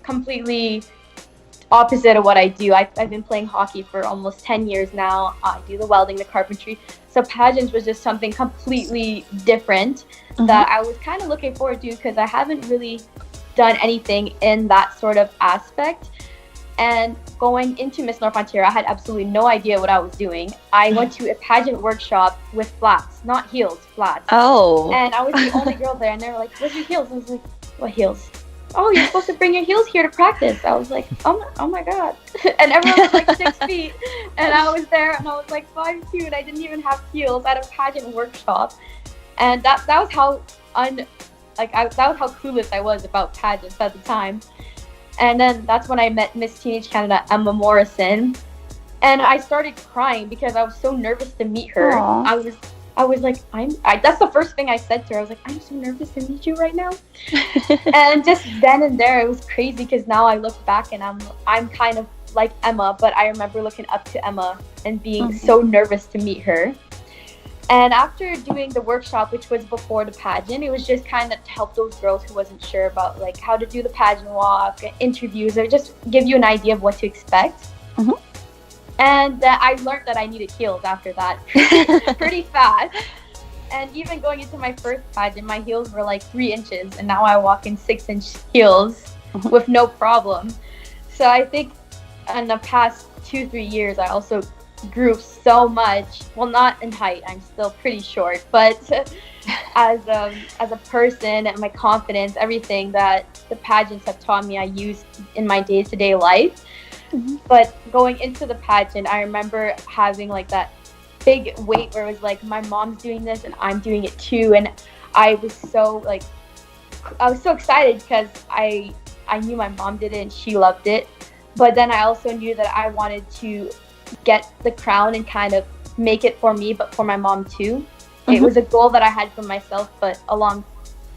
D: completely opposite of what I do. I've been playing hockey for almost 10 years now. I do the welding, the carpentry. So pageants was just something completely different that I was kind of looking forward to, because I haven't really done anything in that sort of aspect. And going into Miss North Ontario, I had absolutely no idea what I was doing. I went to a pageant workshop with flats, not heels, flats.
C: Oh.
D: And I was the only girl there, and they were like, where's your heels? I was like, what heels? Oh, you're supposed to bring your heels here to practice. I was like, oh my God. And everyone was like 6 feet. And I was there, and I was like 5'2", and I didn't even have heels at a pageant workshop. And that was how that was how clueless I was about pageants at the time. And then that's when I met Miss Teenage Canada, Emma Morrison. And I started crying because I was so nervous to meet her. Aww. I was like, that's the first thing I said to her. I was like, I'm so nervous to meet you right now. And just then and there, it was crazy, because now I look back and I'm kind of like Emma, but I remember looking up to Emma and being so nervous to meet her. And after doing the workshop, which was before the pageant, it was just kind of to help those girls who wasn't sure about like how to do the pageant walk, interviews, or just give you an idea of what to expect. And I learned that I needed heels after that pretty fast. And even going into my first pageant, my heels were like 3 inches, and now I walk in 6-inch heels with no problem. So I think in the past 2-3 years, I also grew so much. Well, not in height, I'm still pretty short, but as a person and my confidence, everything that the pageants have taught me, I use in my day-to-day life. But going into the pageant, I remember having like that big weight where it was like, my mom's doing this and I'm doing it too. And I was so excited because I knew my mom did it and she loved it. But then I also knew that I wanted to get the crown and kind of make it for me, but for my mom too. It was a goal that I had for myself, but along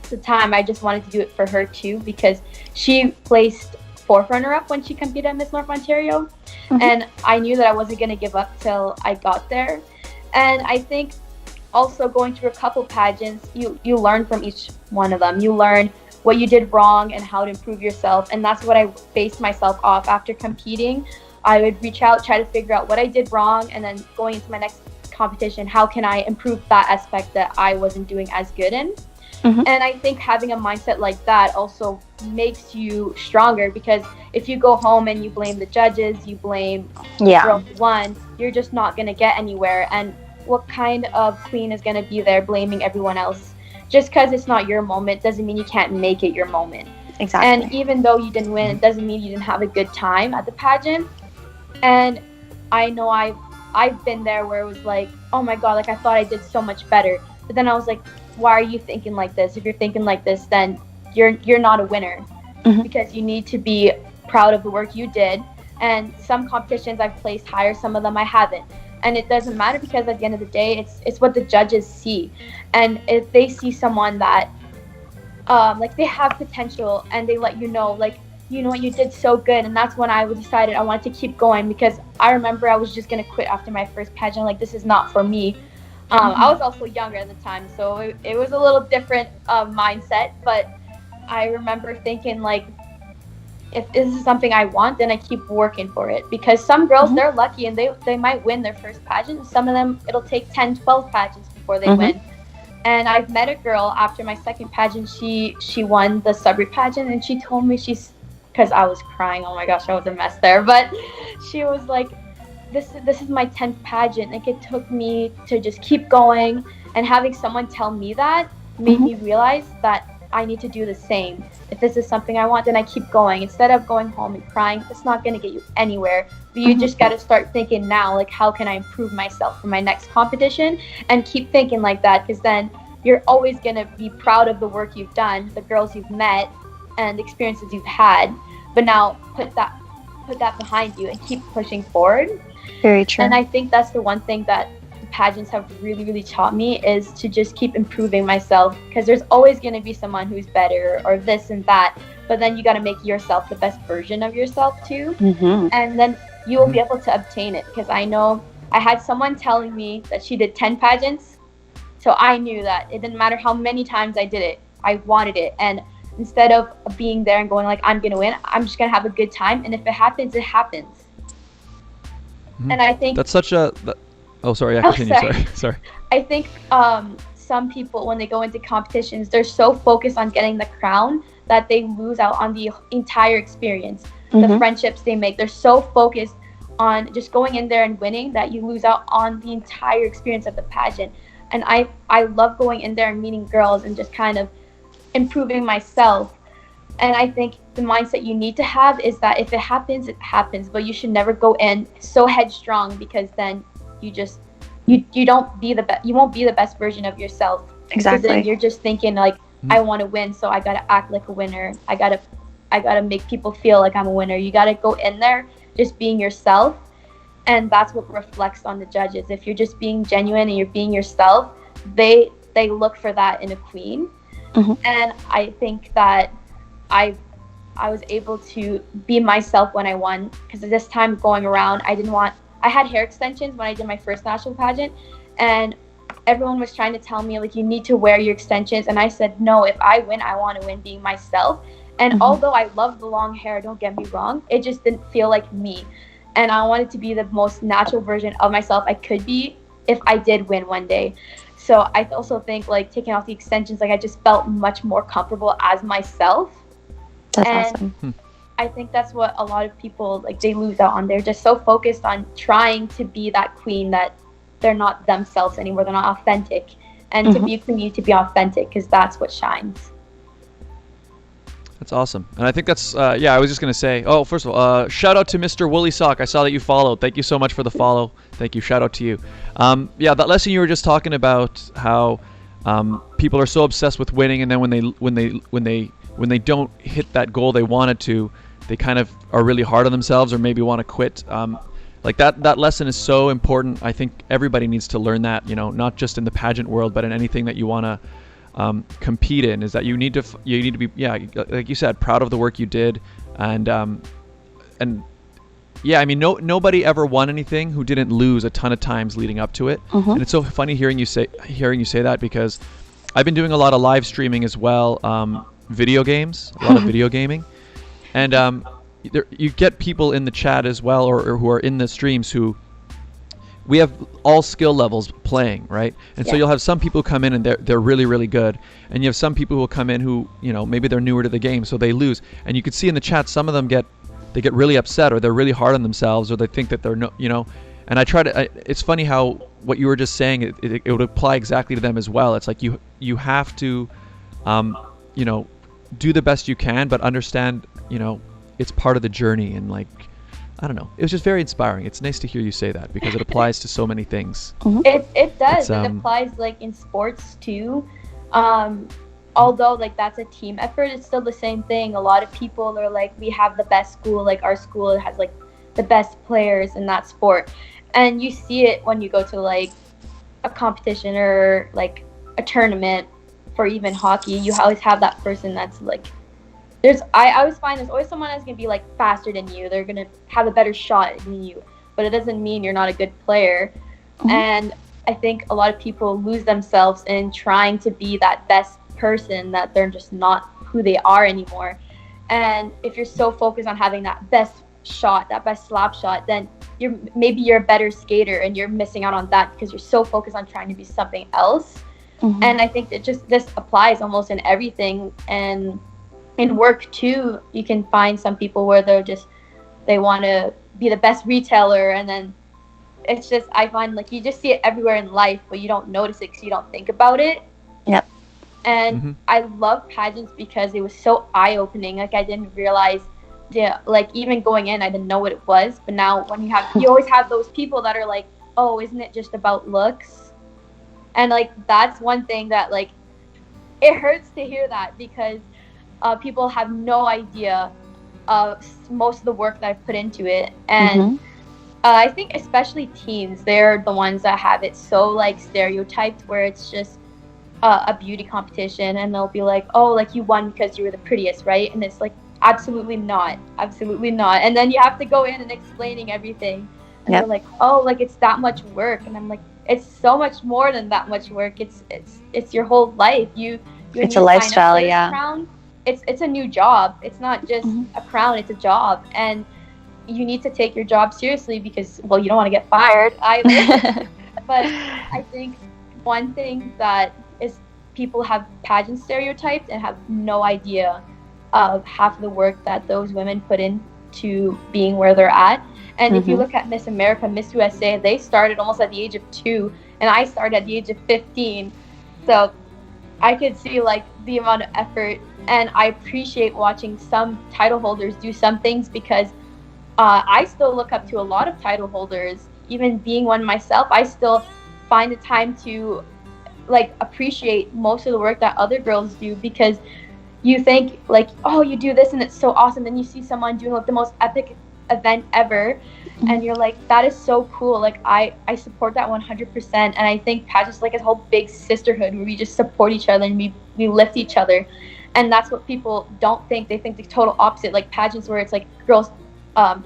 D: the time, I just wanted to do it for her too, because she placed 4th runner-up when she competed at Miss North Ontario. And I knew that I wasn't going to give up till I got there. And I think also going through a couple pageants, you learn from each one of them. You learn what you did wrong and how to improve yourself. And that's what I based myself off after competing. I would reach out, try to figure out what I did wrong, and then going into my next competition, how can I improve that aspect that I wasn't doing as good in. And I think having a mindset like that also makes you stronger, because if you go home and you blame the judges, you blame girl who won, you're just not going to get anywhere. And what kind of queen is going to be there blaming everyone else? Just because it's not your moment doesn't mean you can't make it your moment.
C: Exactly.
D: And even though you didn't win, it doesn't mean you didn't have a good time at the pageant. And I know I've been there where it was like, oh my God, like I thought I did so much better. But then I was like, why are you thinking like this? If you're thinking like this, then you're not a winner, because you need to be proud of the work you did. And some competitions I've placed higher, some of them I haven't. And it doesn't matter, because at the end of the day, it's what the judges see. And if they see someone that like they have potential and they let you know, like, you know what, you did so good. And that's when I decided I wanted to keep going, because I remember I was just going to quit after my first pageant. Like, this is not for me. I was also younger at the time, so it was a little different mindset. But I remember thinking, like, if this is something I want, then I keep working for it. Because some girls, they're lucky and they might win their first pageant. Some of them, it'll take 10, 12 pageants before they win. And I've met a girl after my second pageant. She won the Sudbury pageant, and she told me because I was crying. Oh my gosh, I was a mess there. But she was like, this is my 10th pageant. Like, it took me to just keep going, and having someone tell me that made me realize that I need to do the same. If this is something I want, then I keep going. Instead of going home and crying, it's not going to get you anywhere. But you just got to start thinking now, like, how can I improve myself for my next competition? And keep thinking like that, because then you're always going to be proud of the work you've done, the girls you've met, and the experiences you've had. But now put that behind you and keep pushing forward.
C: Very true.
D: And I think that's the one thing that the pageants have really, really taught me, is to just keep improving myself, because there's always going to be someone who's better or this and that. But then you got to make yourself the best version of yourself too. And then you will be able to obtain it. Because I know I had someone telling me that she did 10 pageants. So I knew that it didn't matter how many times I did it, I wanted it. And instead of being there and going like, I'm going to win, I'm just going to have a good time. And if it happens, it happens. And I think
A: that's such a. Oh, sorry. I continue. Sorry.
D: I think some people, when they go into competitions, they're so focused on getting the crown that they lose out on the entire experience. The friendships they make. They're so focused on just going in there and winning that you lose out on the entire experience of the pageant. And I love going in there and meeting girls and just kind of improving myself. And I think the mindset you need to have is that if it happens, it happens. But you should never go in so headstrong, because then you won't be the best version of yourself.
C: Exactly.
D: Then you're just thinking like, I want to win, so I gotta act like a winner. I gotta make people feel like I'm a winner. You gotta go in there just being yourself, and that's what reflects on the judges. If you're just being genuine and you're being yourself, they look for that in a queen. And I think that I was able to be myself when I won, because this time going around, I had hair extensions when I did my first national pageant, and everyone was trying to tell me, like, you need to wear your extensions. And I said, no, if I win, I want to win being myself. And although I love the long hair, don't get me wrong, it just didn't feel like me. and I wanted to be the most natural version of myself I could be if I did win one day. So I also think like taking off the extensions, like I just felt much more comfortable as myself.
C: That's
D: And
C: awesome.
D: I think that's what a lot of people, like, they lose out on. They're just so focused on trying to be that queen that they're not themselves anymore. They're not authentic. And to be a queen, you need to be authentic, because that's what shines.
A: That's awesome. And I think that's, I was just going to say, first of all, shout out to Mr. Woolly Sock. I saw that you followed. Thank you so much for the follow. Thank you. Shout out to you. That lesson you were just talking about, how people are so obsessed with winning, and then when they don't hit that goal they wanted to, they kind of are really hard on themselves or maybe want to quit. Like that lesson is so important. I think everybody needs to learn that, not just in the pageant world, but in anything that you want to compete in, is that you need to be, like you said, proud of the work you did. And nobody ever won anything who didn't lose a ton of times leading up to it. And it's so funny hearing you say that, because I've been doing a lot of live streaming as well, video games, a lot of video gaming. And you get people in the chat as well, or who are in the streams, who we have all skill levels playing, right? And so you'll have some people come in and they're really, really good, and you have some people who will come in who, maybe they're newer to the game, so they lose. And you could see in the chat, some of them get really upset, or they're really hard on themselves, or they think that they're and I try to, it's funny how what you were just saying, it would apply exactly to them as well. It's like you have to do the best you can, but understand, it's part of the journey. And like, I don't know, it was just very inspiring. It's nice to hear you say that, because it applies to so many things.
D: It does. It applies like in sports too. Although like that's a team effort, it's still the same thing. A lot of people are like, we have the best school, like our school has like the best players in that sport. And you see it when you go to like a competition or like a tournament for even hockey. You always have that person that's like, I always find there's always someone that's going to be like faster than you. They're going to have a better shot than you, but it doesn't mean you're not a good player. And I think a lot of people lose themselves in trying to be that best person, that they're just not who they are anymore. And if you're so focused on having that best shot, that best slap shot, then you're a better skater, and you're missing out on that because you're so focused on trying to be something else. And I think that this applies almost in everything. And in work too, you can find some people where they want to be the best retailer, and then it's just, I find like you just see it everywhere in life, but you don't notice it because you don't think about it.
C: Yep.
D: And I love pageants because it was so eye-opening. Like, I didn't realize, like, even going in, I didn't know what it was. But now when you always have those people that are like, oh, isn't it just about looks? And like, that's one thing that, like, it hurts to hear that, because people have no idea of most of the work that I've put into it. And I think especially teens, they're the ones that have it so like stereotyped, where it's just a beauty competition, and they'll be like, oh, like, you won because you were the prettiest, right? And it's like, absolutely not. And then you have to go in and explaining everything, and they're like, oh, like, it's that much work. And I'm like, it's so much more than that much work. It's your whole life. It's a lifestyle. Crown, it's a new job. It's not just a crown, it's a job. And you need to take your job seriously, because, well, you don't want to get fired either. But I think one thing that is, people have pageant stereotypes and have no idea of half of the work that those women put into being where they're at. And if you look at Miss America, Miss USA, they started almost at the age of 2, and I started at the age of 15. So I could see like the amount of effort, and I appreciate watching some title holders do some things, because I still look up to a lot of title holders. Even being one myself, I still find the time to like appreciate most of the work that other girls do, because you think like, oh, you do this and it's so awesome, then you see someone doing like the most epic event ever, and you're like, that is so cool. Like, I support that 100%. And I think pageants like a whole big sisterhood where we just support each other and we lift each other. And that's what people don't think. They think the total opposite, like pageants where it's like girls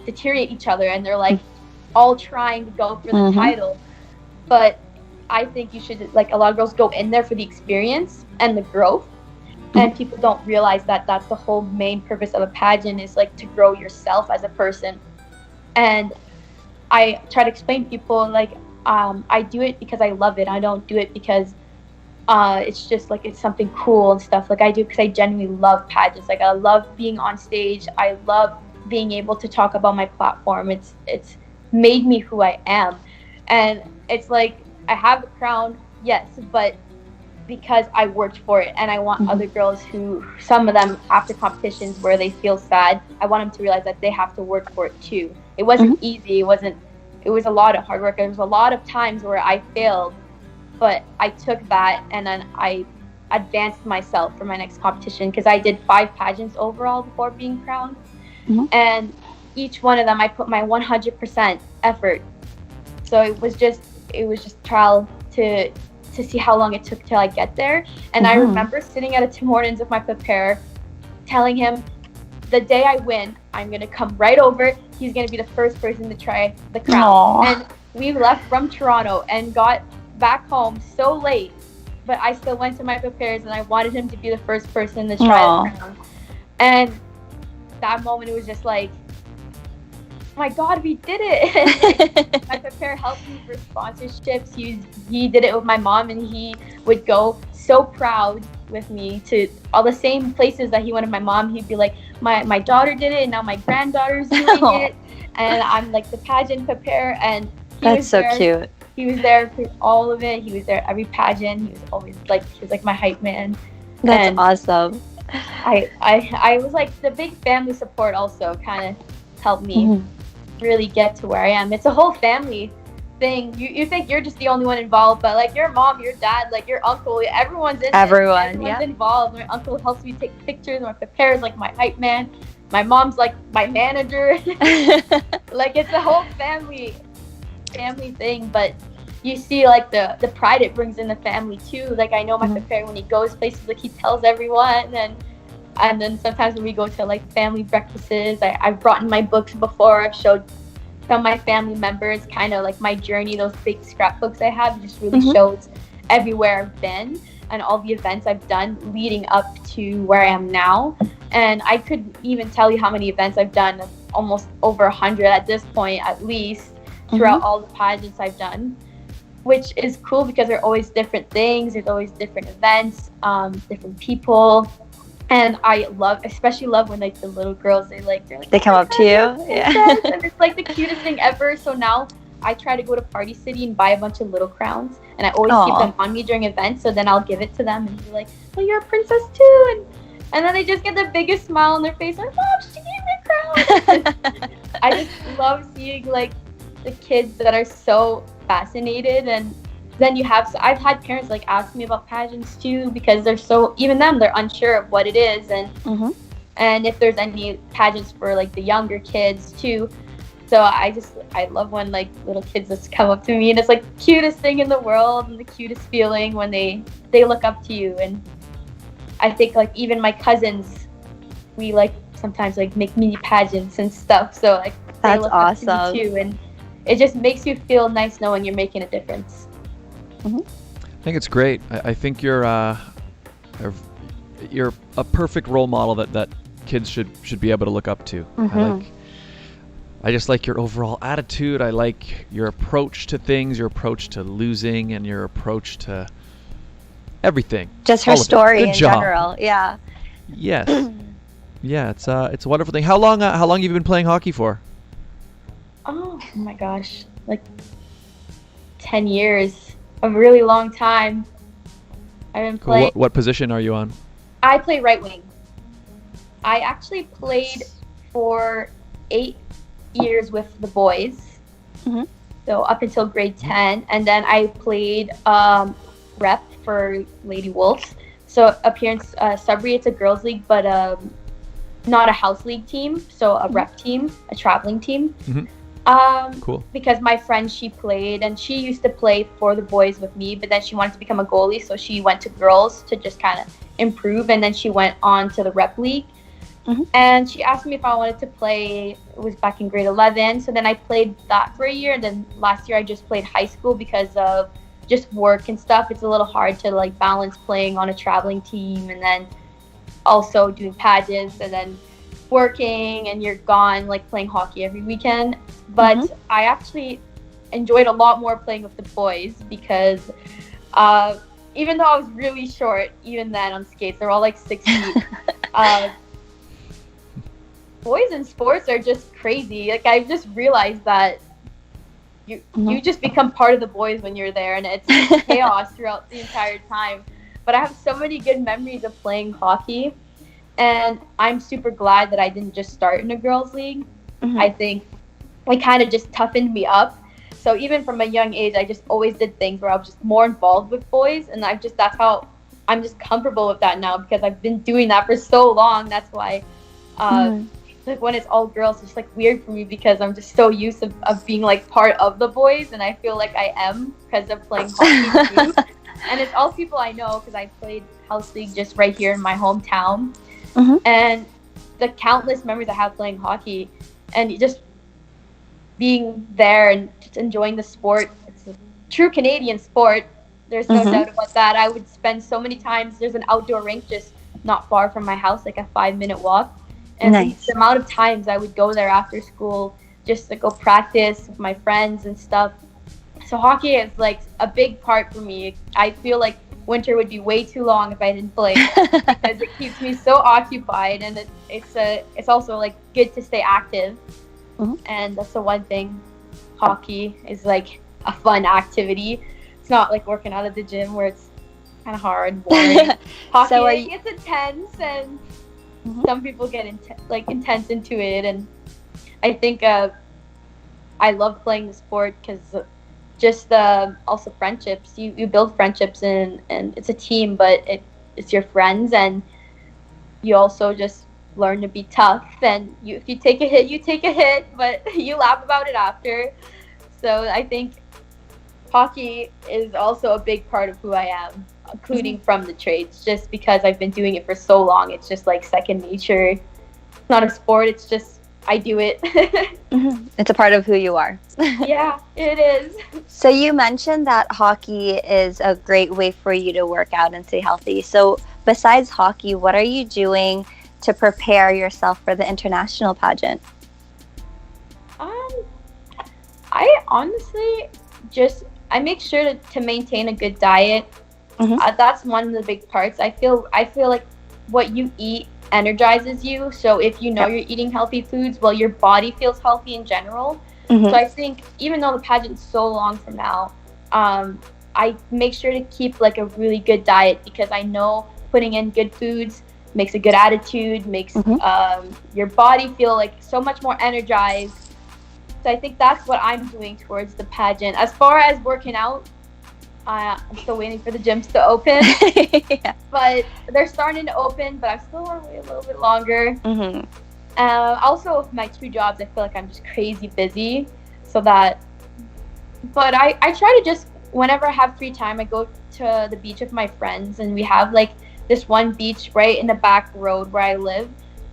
D: deteriorate each other, and they're like all trying to go for the title. But I think you should, like, a lot of girls go in there for the experience and the growth, and people don't realize that that's the whole main purpose of a pageant, is like to grow yourself as a person. And I try to explain to people like I do it because I love it. I don't do it because it's just like it's something cool and stuff. Like I do because I genuinely love pageants. Like I love being on stage. I love being able to talk about my platform. It's made me who I am, and it's like I have a crown, yes, but because I worked for it, and I want other girls who, some of them after competitions where they feel sad, I want them to realize that they have to work for it too. It wasn't easy. It was a lot of hard work. There was a lot of times where I failed, but I took that and then I advanced myself for my next competition, because I did 5 pageants overall before being crowned. And each one of them I put my 100% effort. So it was just trial to see how long it took till I get there. And I remember sitting at a Tim Hortons with my prepare, telling him, the day I win, I'm gonna come right over. He's gonna be the first person to try the crown.
C: Aww.
D: And we left from Toronto and got back home so late, but I still went to my prepares and I wanted him to be the first person to try the crown. And that moment, it was just like, oh my God, we did it. My prepare helped me for sponsorships. He did it with my mom, and he would go so proud with me to all the same places that he went with my mom. He'd be like, my daughter did it, and now my granddaughter's doing it. And I'm like the pageant prepare, and
C: That's so cute.
D: He was there for all of it. He was there every pageant. He was always like, he was like my hype man.
C: That's awesome.
D: I was like, the big family support also kind of helped me really get to where I am. It's a whole family thing. You think you're just the only one involved, but like your mom, your dad, like your uncle, everyone's involved. My uncle helps me take pictures. My prepares like my hype man. My mom's like my manager. Like it's a whole family thing. But you see like the pride it brings in the family too. Like I know my prepare, when he goes places, like he tells everyone, and then sometimes when we go to like family breakfasts, I've brought in my books before. I've showed some of my family members kind of like my journey. Those big scrapbooks I have just really shows everywhere I've been and all the events I've done leading up to where I am now. And I could even tell you how many events I've done, almost over 100 at this point at least, throughout all the pageants I've done, which is cool because they're always different things. There's always different events, different people. And I especially love when like the little girls, they're like
C: they come up to you. Yeah.
D: And it's like the cutest thing ever. So now I try to go to Party City and buy a bunch of little crowns, and I always keep them on me during events. So then I'll give it to them and be like, "Oh, you're a princess too," and then they just get the biggest smile on their face, like, "Mom, she gave me a crown." I just love seeing like the kids that are so fascinated. And then I've had parents like ask me about pageants too, because they're unsure of what it is, and if there's any pageants for like the younger kids too. So I love when like little kids just come up to me, and it's like the cutest thing in the world and the cutest feeling when they look up to you. And I think like even my cousins, we like sometimes like make mini pageants and stuff. So like they look up to me too, and it just makes you feel nice knowing you're making a difference.
A: I think it's great. I think you're a perfect role model that kids should be able to look up to. I just like your overall attitude. I like your approach to things, your approach to losing, and your approach to everything.
C: Just her story in
A: job.
C: general. Yeah.
A: Yes. Yeah, it's a wonderful thing. How long have you been playing hockey for?
D: Oh my gosh, like 10 years. A really long time. I've been playing.
A: What position are you on?
D: I play right wing. I actually played for 8 years with the boys, so up until grade 10, and then I played rep for Lady Wolves. So appearance Sudbury, it's a girls league, but not a house league team, so a rep team, a traveling team. Cool. Because my friend, she played, and she used to play for the boys with me, but then she wanted to become a goalie, so she went to girls to just kind of improve, and then she went on to the rep league. And she asked me if I wanted to play. It was back in grade 11, so then I played that for a year, and then last year I just played high school because of just work and stuff. It's a little hard to like balance playing on a traveling team and then also doing pageants. And then working and you're gone, like playing hockey every weekend. But
C: Mhm.
D: I actually enjoyed a lot more playing with the boys because even though I was really short, even then on skates, they're all like 6 feet. uh, Boys in sports are just crazy. Like I've just realized that you just become part of the boys when you're there, and it's chaos throughout the entire time. But I have so many good memories of playing hockey, and I'm super glad that I didn't just start in a girls' league.
C: Mhm.
D: I think it kind of just toughened me up. So even from a young age, I just always did things where I was just more involved with boys, and that's how I'm just comfortable with that now because I've been doing that for so long. That's why.
C: Mhm.
D: Like when it's all girls, it's like weird for me because I'm just so used of being like part of the boys, and I feel like I am because of playing hockey too. And it's all people I know because I played house league just right here in my hometown.
C: Mhm.
D: And the countless memories I have playing hockey and just being there and just enjoying the sport. It's a true Canadian sport. There's no
C: Mhm.
D: doubt about that. I would spend so many times. There's an outdoor rink just not far from my house, like a 5-minute walk. And
C: Nice.
D: the amount of times I would go there after school just to go practice with my friends and stuff. So hockey is like a big part for me. I feel like winter would be way too long if I didn't play because it keeps me so occupied, and it's also like good to stay active.
C: Mhm.
D: And that's the one thing. Hockey is like a fun activity. It's not like working out at the gym where it's kind of hard, boring. Hockey,
C: So
D: it's intense, and
C: Mhm.
D: some people get intense into it. And I think I love playing the sport because just also friendships. You build friendships, and it's a team, but it's your friends, and you also just learn to be tough. And if you take a hit, you take a hit, but you laugh about it after. So I think hockey is also a big part of who I am, including from the trades, just because I've been doing it for so long. It's just like second nature. It's not a sport, it's just I do it.
C: Mhm. It's a part of who you are.
D: Yeah, it is.
C: So you mentioned that hockey is a great way for you to work out and stay healthy. So besides hockey, what are you doing to prepare yourself for the international pageant?
D: I honestly I make sure to maintain a good diet.
C: Mhm.
D: That's one of the big parts. I feel like what you eat energizes you. So if you know you're eating healthy foods, well, your body feels healthy in general.
C: Mhm.
D: So I think even though the pageant's so long from now, I make sure to keep like a really good diet because I know putting in good foods makes a good attitude, makes your body feel like so much more energized. So I think that's what I'm doing towards the pageant. As far as working out, I'm still waiting for the gyms to open,
C: Yeah.
D: but they're starting to open, but I still want to wait a little bit longer.
C: Mhm.
D: Also, with my 2 jobs, I feel like I'm just crazy busy. But I try to just, whenever I have free time, I go to the beach with my friends, and we have like this one beach right in the back road where I live.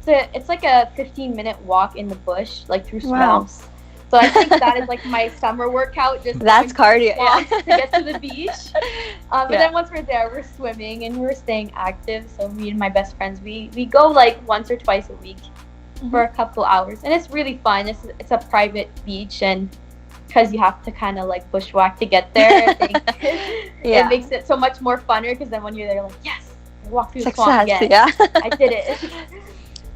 D: It's like a 15-minute walk in the bush, like through
C: Wow.
D: swamps. So I think that is like my summer workout. Just
C: That's
D: going through
C: cardio, yeah.
D: swamps to get to the beach. But
C: Yeah.
D: then once we're there, we're swimming and we're staying active. So me and my best friends, we go like once or twice a week for a couple hours, and it's really fun. It's a private beach, and because you have to kind of like bushwhack to get there, I think
C: Yeah.
D: it makes it so much more funner. Because then when you're there, you're like, yes, I walked through the swamp
C: Success,
D: again.
C: yeah.
D: I did it.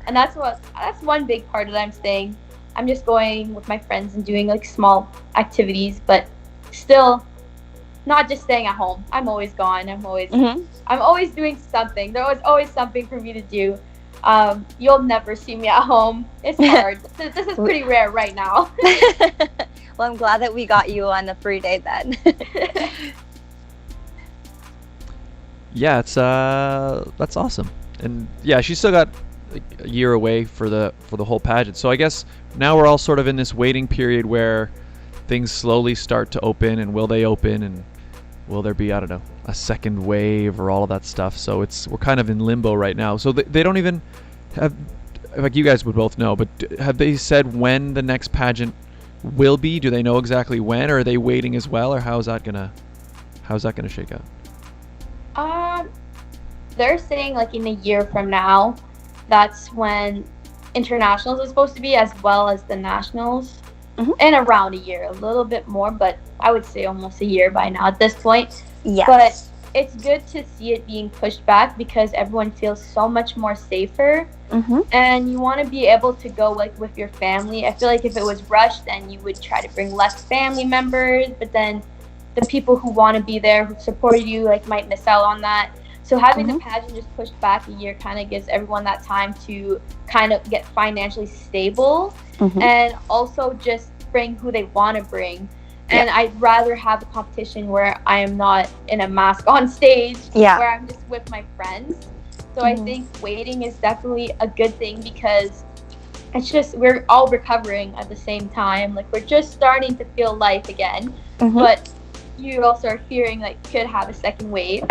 D: And that's one big part that I'm saying. I'm just going with my friends and doing like small activities, but still not just staying at home. I'm always gone. I'm always doing something. There's always something for me to do. You'll never see me at home. It's hard. This is pretty rare right now.
C: Well, I'm glad that we got you on the free day then.
A: Yeah, it's that's awesome. And yeah, she's still got like a year away for the whole pageant. So I guess now we're all sort of in this waiting period where things slowly start to open, and will they open, and will there be, I don't know, a second wave or all of that stuff. So we're kind of in limbo right now. So they don't even have, like, you guys would both know, but have they said when the next pageant will be? Do they know exactly when, or are they waiting as well, or how's that gonna shake out?
D: They're saying like in a year from now, that's when internationals is supposed to be, as well as the nationals,
C: Mhm.
D: in around a year, a little bit more, but I would say almost a year by now at this point.
C: Yes.
D: But it's good to see it being pushed back because everyone feels so much more safer,
C: Mm-hmm.
D: and you want to be able to go like with your family. I feel like if it was rushed, then you would try to bring less family members, but then the people who want to be there, who supported you, like might miss out on that. So having the pageant just pushed back a year kind of gives everyone that time to kind of get financially stable,
C: Mhm.
D: and also just bring who they want to bring. And I'd rather have a competition where I am not in a mask on stage,
C: Yeah.
D: where I'm just with my friends. So I think waiting is definitely a good thing because it's just we're all recovering at the same time. Like we're just starting to feel life again,
C: Mhm.
D: but you also are fearing like could have a second wave.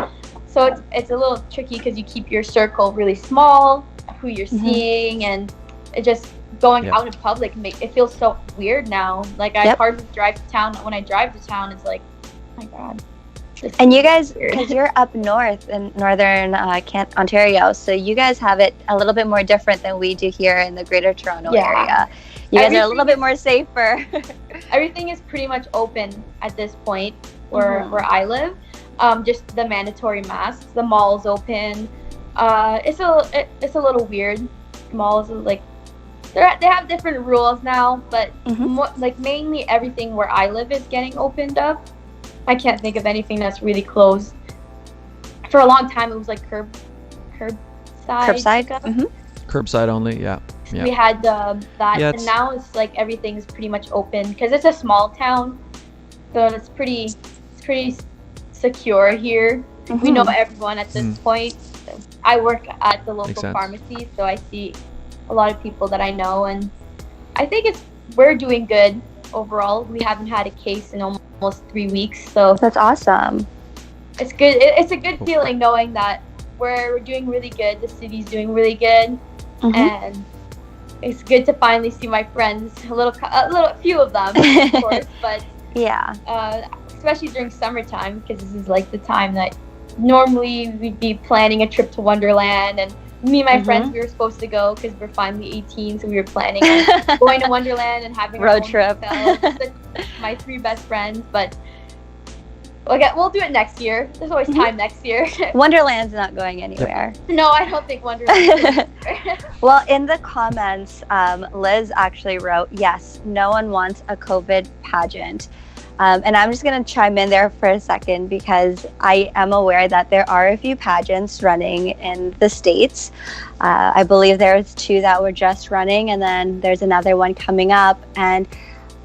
D: So it's a little tricky because you keep your circle really small, who you're seeing, and it just going out in public it feels so weird now. Like I hardly drive to town. When I drive to town, it's like, oh my god.
C: And you guys, because you're up north in northern Ontario, so you guys have it a little bit more different than we do here in the Greater Toronto area. You guys are a little bit more safer.
D: Everything is pretty much open at this point where I live. Just the mandatory masks. The mall's open. It's a little weird. Malls are like they have different rules now, but like mainly everything where I live is getting opened up. I can't think of anything that's really closed. For a long time, it was like curbside.
A: Curbside only, yeah.
D: We had that, and now it's like everything's pretty much open because it's a small town, so it's pretty secure here. We know everyone at this point. I work at the local pharmacy, so I see a lot of people that I know, and I think we're doing good overall. We haven't had a case in almost 3 weeks, so
C: that's awesome.
D: It's good. It's a good feeling knowing that we're doing really good. The city's doing really good, and it's good to finally see my friends. A few of them, of course, but especially during summertime because this is like the time that normally we'd be planning a trip to Wonderland, and me and my friends, we were supposed to go because we're finally 18, so we were planning on going to Wonderland and having a
C: road trip.
D: My 3 best friends, but we'll do it next year. There's always time next year.
C: Wonderland's not going anywhere.
D: No, I don't think Wonderland.
C: Well, in the comments, Liz actually wrote, yes, no one wants a COVID pageant. And I'm just going to chime in there for a second because I am aware that there are a few pageants running in the States. I believe there's 2 that were just running, and then there's another one coming up. And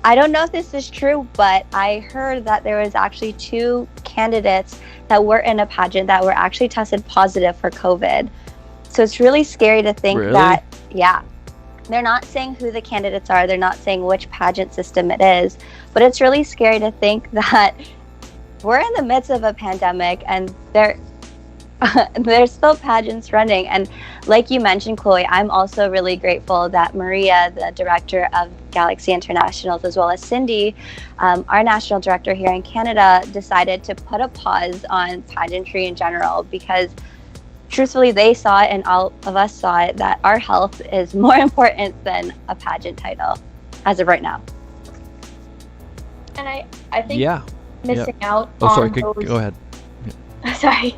C: I don't know if this is true, but I heard that there was actually 2 candidates that were in a pageant that were actually tested positive for COVID. So it's really scary to think that, they're not saying who the candidates are. They're not saying which pageant system it is. But it's really scary to think that we're in the midst of a pandemic and there's still pageants running. And like you mentioned, Chloe, I'm also really grateful that Maria, the director of Galaxy Internationals, as well as Cindy, our national director here in Canada, decided to put a pause on pageantry in general because truthfully, they saw it and all of us saw it that our health is more important than a pageant title as of right now.
D: And I think missing out on those...
A: Go ahead.
D: Sorry.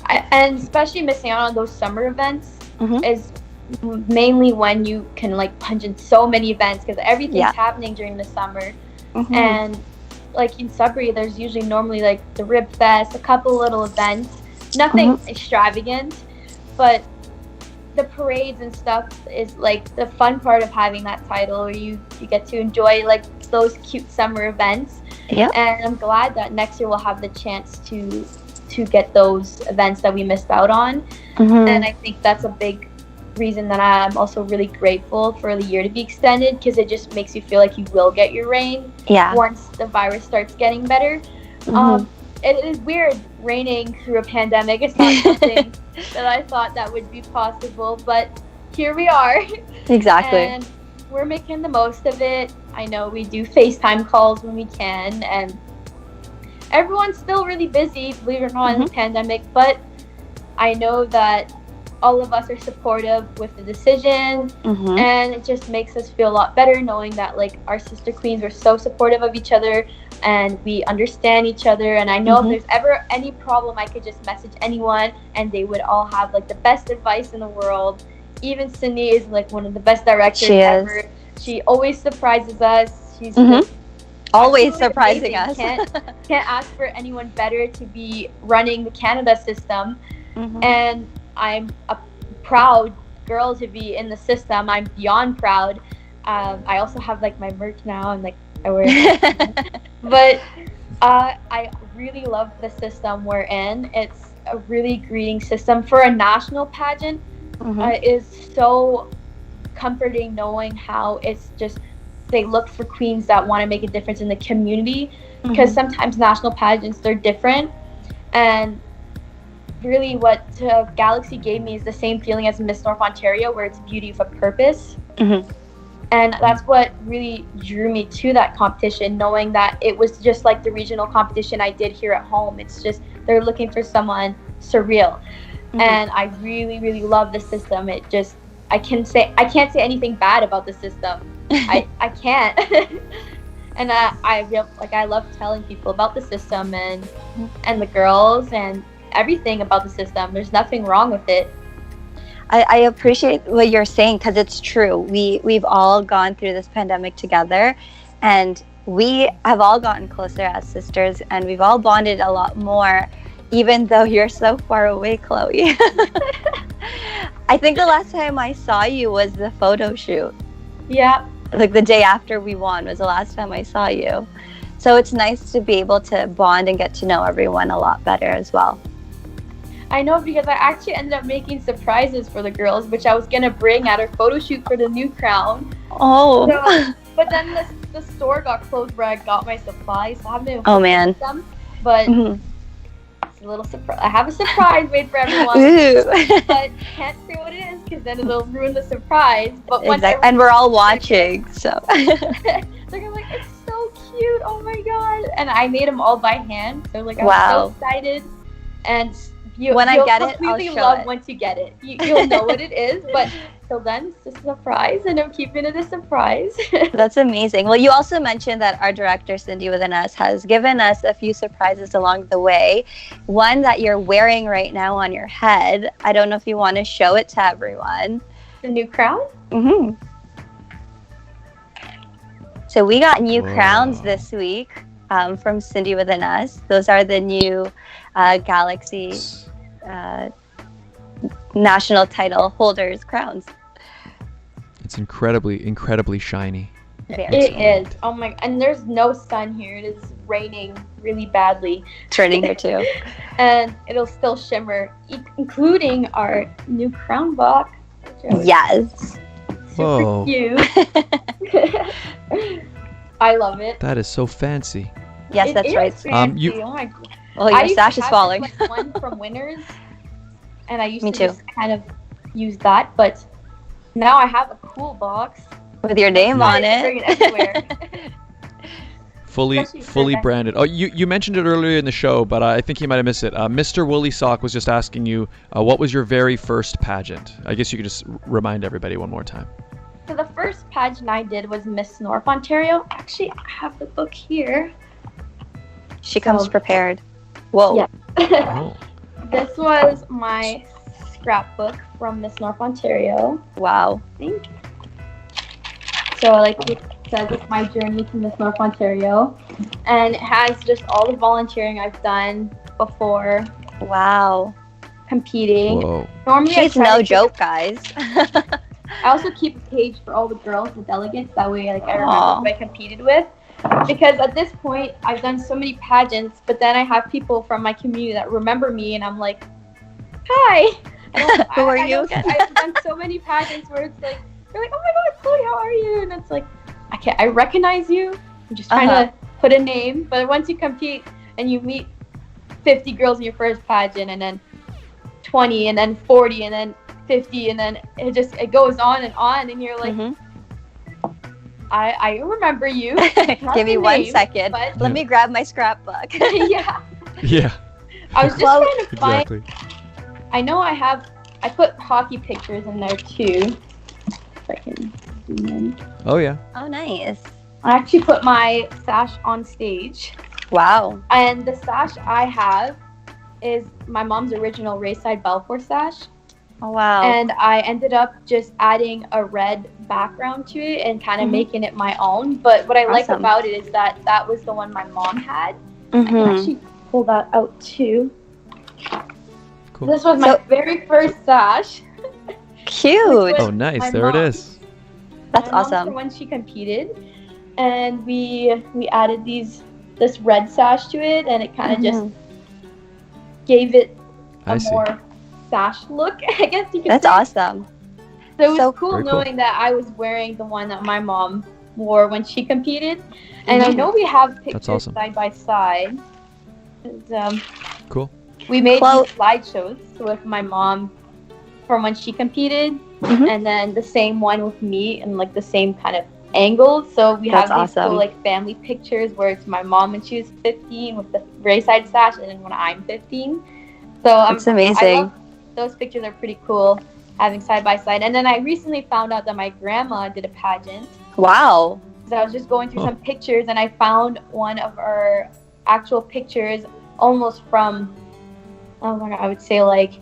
D: And especially missing out on those summer events is mainly when you can like punch in so many events because everything's happening during the summer. And like in Sudbury, there's usually normally like the Rib Fest, a couple little events. Nothing extravagant, but the parades and stuff is like the fun part of having that title where you get to enjoy like those cute summer events. And I'm glad that next year we'll have the chance to get those events that we missed out on. And I think that's a big reason that I'm also really grateful for the year to be extended because it just makes you feel like you will get your rain once the virus starts getting better. It is weird reigning through a pandemic. It's not something that I thought that would be possible, but here we are.
C: Exactly.
D: And we're making the most of it. I know we do FaceTime calls when we can, and everyone's still really busy, believe it or not, in the pandemic, but I know that all of us are supportive with the decision,
C: Mhm.
D: and it just makes us feel a lot better knowing that like our sister queens are so supportive of each other and we understand each other. And I know
C: Mhm.
D: if there's ever any problem, I could just message anyone and they would all have like the best advice in the world. Even Cindy is like one of the best directors
C: She is.
D: ever. She always surprises us. She's
C: Mhm.
D: just
C: Always
D: absolutely
C: surprising
D: amazing.
C: us.
D: Can't ask for anyone better to be running the Canada system.
C: Mhm.
D: And I'm a proud girl to be in the system. I'm beyond proud. I also have like my merch now, and like I wear it. But I really love the system we're in. It's a really greeting system for a national pageant.
C: Mhm.
D: It is so comforting knowing how it's just they look for queens that want to make a difference in the community, because
C: Mhm.
D: sometimes national pageants, they're different. And really what Galaxy gave me is the same feeling as Miss North Ontario, where it's beauty with a purpose.
C: Mhm.
D: And that's what really drew me to that competition, knowing that it was just like the regional competition I did here at home. It's just they're looking for someone surreal.
C: Mhm.
D: And I really, really love the system. It just I can't say anything bad about the system. I can't. And I love telling people about the system and the girls and everything about the system. There's nothing wrong with it.
C: I appreciate what you're saying, because it's true. We've all gone through this pandemic together, and we have all gotten closer as sisters, and we've all bonded a lot more, even though you're so far away, Chloe. I think the last time I saw you was the photo shoot.
D: Yeah.
C: Like the day after we won was the last time I saw you. So it's nice to be able to bond and get to know everyone a lot better as well.
D: I know, because I actually ended up making surprises for the girls, which I was going to bring at our photo shoot for the new crown.
C: Oh.
D: So, but then the store got closed where I got my supplies. So I haven't been able to
C: Oh, man.
D: get them. But
C: Mhm.
D: it's a little surprise. I have a surprise made for everyone.
C: Ooh.
D: But can't say what it is because then it'll ruin the surprise. But once
C: Exactly. And we're all watching, so.
D: they're gonna be like, it's so cute, oh my god. And I made them all by hand. So like I was
C: Wow.
D: so excited. And
C: When I
D: you'll
C: get it, I'll
D: completely
C: show
D: love
C: it.
D: once you get it. You'll know what it is, but till then it's just a surprise, and I'm keeping it a surprise.
C: That's amazing. Well, you also mentioned that our director, Cindy Within Us, has given us a few surprises along the way. One that you're wearing right now on your head. I don't know if you want to show it to everyone.
D: The new crown?
C: Mm-hmm. So we got new
A: Whoa.
C: crowns this week from Cindy Within Us. Those are the new Galaxy national title holders crowns.
A: It's incredibly shiny.
C: Very.
D: It is. Oh my, and there's no sun here. It is raining really badly.
C: It's raining here too.
D: And it'll still shimmer, including our new crown box.
C: Yes.
D: Super
A: Whoa.
D: cute. I love it.
A: That is so fancy.
C: Yes,
D: It
C: that's
D: is
C: right.
D: fancy. Oh my god.
C: Well,
D: I
C: your
D: used
C: sash
D: to
C: is
D: have
C: falling.
D: just, like, one from Winners, and I used
C: Me
D: to
C: too.
D: just kind of use that, but now I have a cool box.
C: With your name on
D: I bring
C: it.
D: it everywhere.
A: Fully
D: Especially for
A: fully
D: Becky.
A: branded. Oh, you mentioned it earlier in the show, but I think you might have missed it. Mr. Woolly Sock was just asking you, what was your very first pageant? I guess you could just remind everybody one more time.
D: So the first pageant I did was Miss North Ontario. Actually, I have the book here.
C: She comes
D: So-
C: prepared. Whoa.
D: Yeah.
A: Oh.
D: This was my scrapbook from Miss North Ontario.
C: Wow.
D: I think. So like it says it's my journey to Miss North Ontario, and it has just all the volunteering I've done before
C: Wow.
D: competing.
A: Whoa.
D: Normally I
C: She's
D: try
C: no
D: to keep-
C: joke, guys.
D: I also keep a page for all the girls, the delegates. That way, like I remember
C: Aw.
D: who I competed with. Because at this point, I've done so many pageants, but then I have people from my community that remember me, and I'm like, "Hi."
C: Who are you again?
D: I've done so many pageants where it's like, they're like, "Oh my God, Chloe, how are you?" And it's like, I recognize you. I'm just trying to put a name. But once you compete and you meet 50 girls in your first pageant, and then 20, and then 40, and then 50, and then it goes on, and you're like,
C: Mhm.
D: I remember you. Not
C: Give me
D: the
C: 1
D: name,
C: second.
D: but-
C: Let me grab my scrapbook.
D: Yeah.
A: Yeah.
D: I was just
C: Well,
D: trying to find.
A: Exactly.
D: I know I have I put hockey pictures in there too. If I can zoom in.
A: Oh yeah.
C: Oh, nice.
D: I actually put my sash on stage.
C: Wow.
D: And the sash I have is my mom's original Rayside Balfour sash.
C: Oh, wow.
D: And I ended up just adding a red background to it and kind of making it my own. But what I like
C: Awesome.
D: about it is that that was the one my mom had. I can
C: Mhm.
D: actually pull that out too.
A: Cool.
D: This was my very first sash.
C: Cute.
A: Oh, nice.
D: my
A: There it
D: mom.
A: is.
C: That's
D: My mom
C: awesome.
D: for when she competed, and we added this red sash to it, and it kind of just gave it
A: I
D: a
A: see.
D: more sash look, I guess you could
C: That's
D: say.
C: awesome.
D: So it was
C: So
D: cool
A: Very cool.
D: knowing that I was wearing the one that my mom wore when she competed, and I know we have pictures
A: awesome.
D: side by side. And,
A: Cool.
D: we made
C: Chloe-
D: these slideshows with my mom from when she competed,
C: Mhm.
D: and then the same one with me and like the same kind of angle. So we have
C: That's
D: these
C: awesome.
D: cool like family pictures where it's my mom when she was 15 with the Rayside sash, and then when I'm 15. So
C: That's
D: I
C: amazing.
D: love those pictures are pretty cool having side by side. And then I recently found out that my grandma did a pageant.
C: Wow.
D: So I was just going through
A: Oh.
D: some pictures, and I found one of her actual pictures almost from, oh my god, I would say like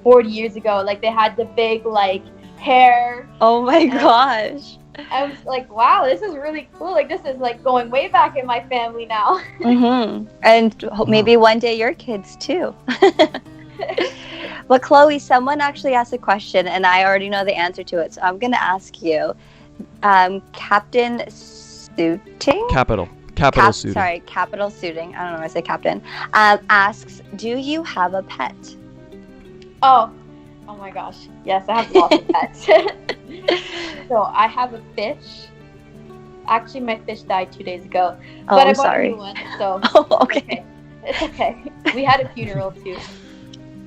D: 40 years ago. Like they had the big like hair.
C: Oh my gosh.
D: I was like, wow, this is really cool. Like this is like going way back in my family now.
C: Mhm. And maybe one day your kids too. But Chloe, someone actually asked a question, and I already know the answer to it, so I'm gonna ask you. Captain Suiting?
A: Capital suiting.
C: Sorry, Capital Suiting. I don't know why I say captain. Asks, do you have a pet?
D: Oh my gosh. Yes, I have lots of pets. So I have a fish. Actually, my fish died 2 days ago.
C: Oh,
D: But I
C: I'm
D: bought
C: sorry.
D: a new one, so
C: Oh, okay.
D: it's okay. We had a funeral too.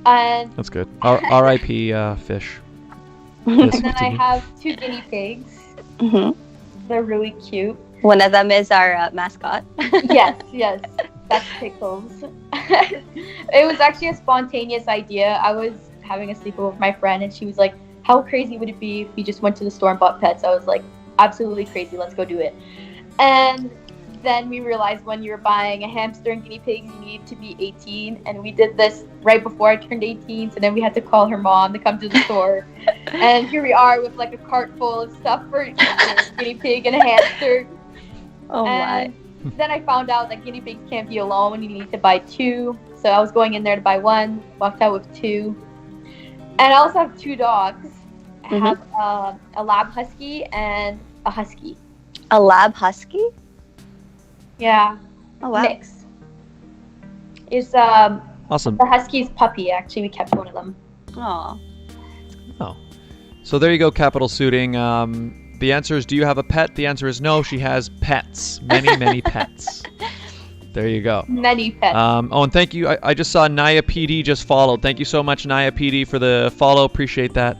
D: And
A: That's good. R.I.P. Fish. Yes,
D: and then I
A: continue.
D: have 2 guinea pigs.
C: Mhm.
D: They're really cute.
C: One of them is our mascot.
D: Yes, that's Pickles. It was actually a spontaneous idea. I was having a sleepover with my friend, and she was like, how crazy would it be if we just went to the store and bought pets? I was like, absolutely crazy, let's go do it. And then we realized when you're buying a hamster and guinea pigs, you need to be 18. And we did this right before I turned 18. So then we had to call her mom to come to the store. And here we are with like a cart full of stuff for a guinea pig and a hamster.
C: Oh my.
D: And then I found out that guinea pigs can't be alone. You need to buy 2. So I was going in there to buy 1, walked out with 2. And I also have 2 dogs. I have a lab husky and a husky.
C: A lab husky?
D: Yeah,
C: Oh wow.
D: mix. It's
A: Awesome.
D: the husky's puppy. Actually, we kept one of them.
C: Aw.
A: So there you go, capital suiting. The answer is, do you have a pet? The answer is no. She has pets. Many pets. There you go.
D: Many pets.
A: Oh, and thank you. I just saw Naya PD just followed. Thank you so much, Naya PD, for the follow. Appreciate that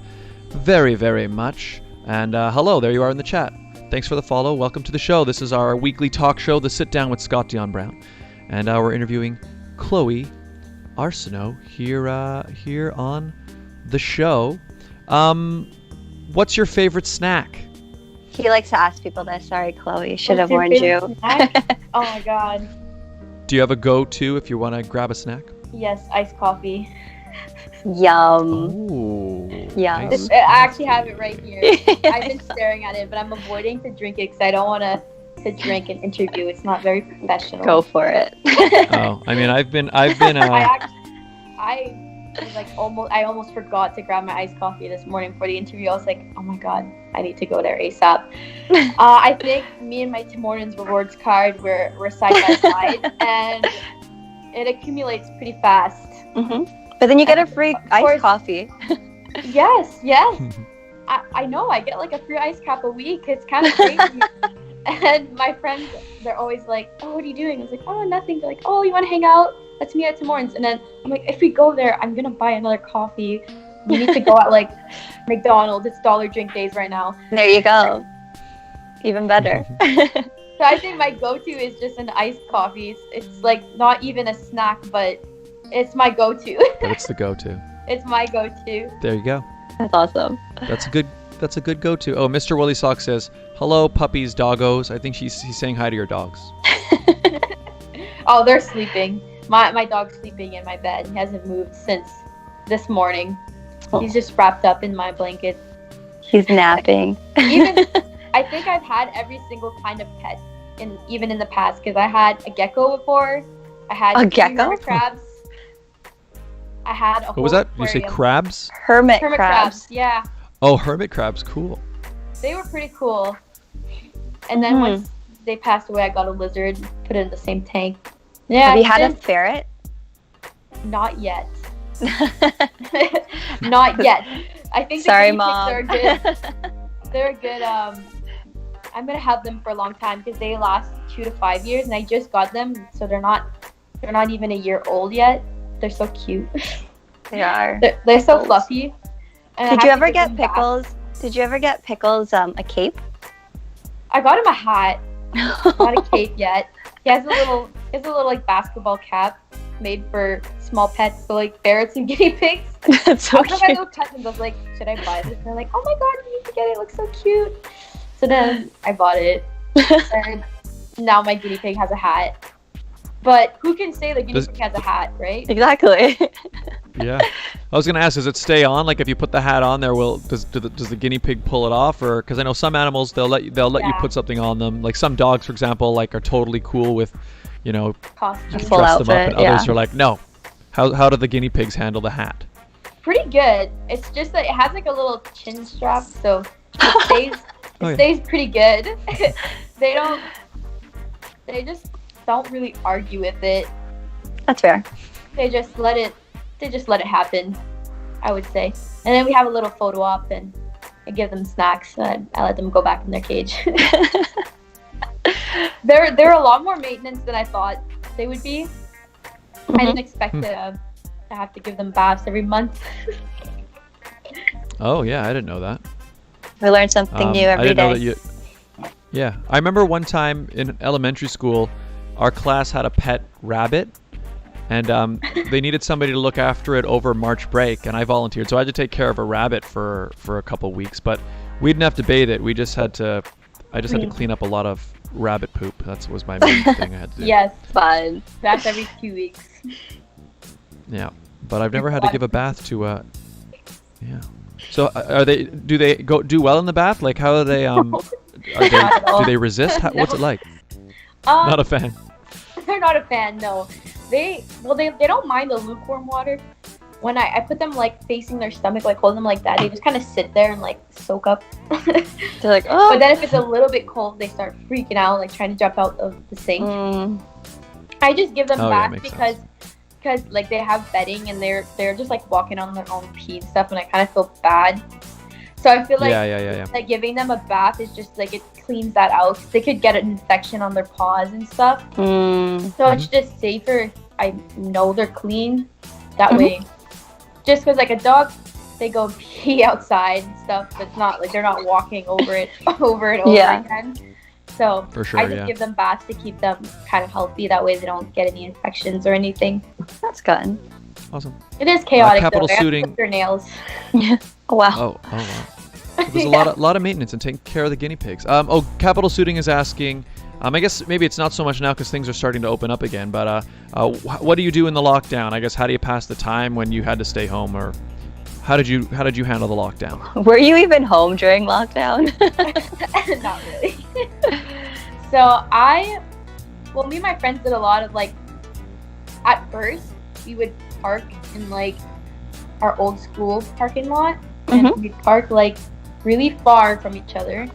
A: very much. And hello, there you are in the chat. Thanks for the follow. Welcome to the show. This is our weekly talk show, The Sit Down with Scott Dion Brown. And we're interviewing Chloé Arsenault here on the show. What's your favorite snack?
C: He likes to ask people this. Sorry, Chloe. Should have
D: What's your
C: warned you.
D: favorite snack? Oh my god.
A: Do you have a go-to if you want to grab a snack?
D: Yes, iced coffee.
C: Yum.
A: Ooh.
C: Yeah.
A: nice.
D: I actually have it right here. I've been staring at it, but I'm avoiding to drink it because I don't want to drink an interview. It's not very professional.
C: Go for it.
A: Oh, I mean, I've been.
D: I was like I almost forgot to grab my iced coffee this morning for the interview. I was like, oh my god, I need to go there ASAP. I think me and my Tim Hortons rewards card we're side by side, and it accumulates pretty fast.
C: But then you get a free iced
D: course.
C: coffee.
D: Yes. I know. I get like a free ice cap a week. It's kind of crazy. And my friends, they're always like, oh, what are you doing? I was like, oh, nothing. They're like, oh, you want to hang out? Let's meet at Tim Hortons. And then I'm like, if we go there, I'm going to buy another coffee. We need to go at like McDonald's. It's dollar drink days right now.
C: There you go. Even better.
D: So I think my go-to is just an iced coffee. It's like not even a snack, but it's my go-to.
A: But it's the go-to.
D: It's my go-to.
A: There you go.
C: That's awesome.
A: That's a good go-to. Oh, Mr. Willie Sock says, "Hello, puppies, doggos." I think he's saying hi to your dogs.
D: Oh, they're sleeping. My dog's sleeping in my bed. He hasn't moved since this morning.
C: Oh.
D: He's just wrapped up in my blanket.
C: He's napping.
D: Even I think I've had every single kind of pet even in the past, because I had a gecko before. I had
C: A gecko?
D: hermit crabs. I had a
A: What was that? You say
D: aquarium.
A: crabs?
C: Hermit
D: Hermit
C: crabs.
D: crabs. Yeah,
A: Oh, hermit crabs. Cool.
D: they were pretty cool. And then once they passed away, I got a lizard, put it in the same tank. Yeah.
C: Have you had a
D: since-
C: ferret?
D: Not yet. Not yet. I think the
C: Sorry,
D: guinea pigs
C: Mom.
D: are good. They're good. I'm gonna have them for a long time because they last 2 to 5 years, and I just got them, so they're not even a year old yet. They're so cute.
C: They are.
D: They're so fluffy. And I
C: Did you
D: have to
C: ever
D: give
C: get
D: them baths.
C: Pickles? Did you ever get Pickles a cape?
D: I got him a hat, not a cape yet. He has a little like basketball cap made for small pets, so like ferrets and guinea pigs.
C: That's so
D: One of my
C: cute.
D: little cousins was like, "Should I buy this?" And they're like, "Oh my god, you need to get it. It looks so cute." So then I bought it, and now my guinea pig has a hat. But who can say the guinea pig has a hat, right?
C: Exactly.
A: Yeah. I was gonna ask, does it stay on? Like, if you put the hat on there, does the guinea pig pull it off? Or because I know some animals they'll let you
D: Yeah.
A: put something on them. Like some dogs, for example, like are totally cool with,
D: Costume.
C: Full
A: dress them up,
C: outfit,
A: and others
C: yeah.
A: are like, no. How do the guinea pigs handle the hat?
D: Pretty good. It's just that it has like a little chin strap, so it stays
A: Oh, yeah.
D: stays pretty good. They just don't really argue with it.
C: That's fair.
D: They just let it happen, I would say. And then we have a little photo op, and I give them snacks, and I let them go back in their cage. They're a lot more maintenance than I thought they would be. I didn't expect to have to give them baths every month.
A: Oh yeah, I didn't know that.
C: We learn something new
A: I
C: every
A: didn't
C: day.
A: know that you. Yeah, I remember one time in elementary school, our class had a pet rabbit, and they needed somebody to look after it over March break, and I volunteered, so I had to take care of a rabbit for a couple weeks. But we didn't have to bathe it. I just had to clean up a lot of rabbit poop. That was my main thing I had to do.
D: Yes,
C: Fun.
D: that's every 2 weeks.
A: Yeah, but I've never had to give a bath to yeah. So do they do well in the bath? Like, how are they do they resist? What's it like? Not a fan.
D: They're not a fan, no. They don't mind the lukewarm water. When I put them like facing their stomach, like hold them like that, they just kind of sit there and like soak up.
C: They're like, oh.
D: But then if it's a little bit cold, they start freaking out, like trying to jump out of the sink. I just give them
A: Oh, yeah,
D: baths
A: makes
D: because like they have bedding and they're just like walking on their own pee and stuff, and I kind of feel bad. So I feel like
A: Yeah.
D: like giving them a bath is just like it cleans that out. They could get an infection on their paws and stuff. So it's just safer. I know they're clean that way. Just because like a dog, they go pee outside and stuff, but it's not like they're not walking over it over and over again. So
A: For sure,
D: I just
A: yeah.
D: give them baths to keep them kind of healthy. That way they don't get any infections or anything.
C: That's good.
A: Awesome.
D: It is chaotic
A: capital
D: though. They have to
A: suiting-
D: clip their nails.
C: Oh, wow.
A: Oh wow. So there's a lot of maintenance and taking care of the guinea pigs. Capital Suiting is asking. I guess maybe it's not so much now because things are starting to open up again. But what do you do in the lockdown? I guess how do you pass the time when you had to stay home, or how did you handle the lockdown?
C: Were you even home during lockdown?
D: Not really. So me and my friends did a lot of like, at first we would park in like our old school parking lot, and we'd park like really far from each other.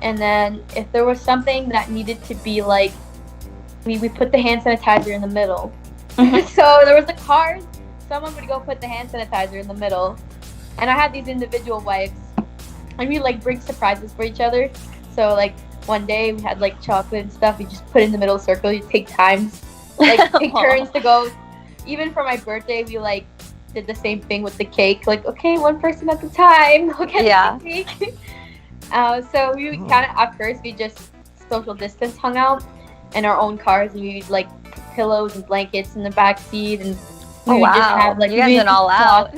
D: And then if there was something that needed to be like, we put the hand sanitizer in the middle. So there was the cars, someone would go put the hand sanitizer in the middle, and I had these individual wipes, and we like bring surprises for each other. So like one day we had like chocolate and stuff, we just put it in the middle circle. You take times, like take turns to go. Even for my birthday, we like did the same thing with the cake. Like, okay, one person at a time. Look at the cake. So we would kind of, at first, we just social distance hung out in our own cars, and we would like pillows and blankets in the back seat, and
C: Oh,
D: We would just
C: wow.
D: have, like,
C: you guys
D: we
C: went all out.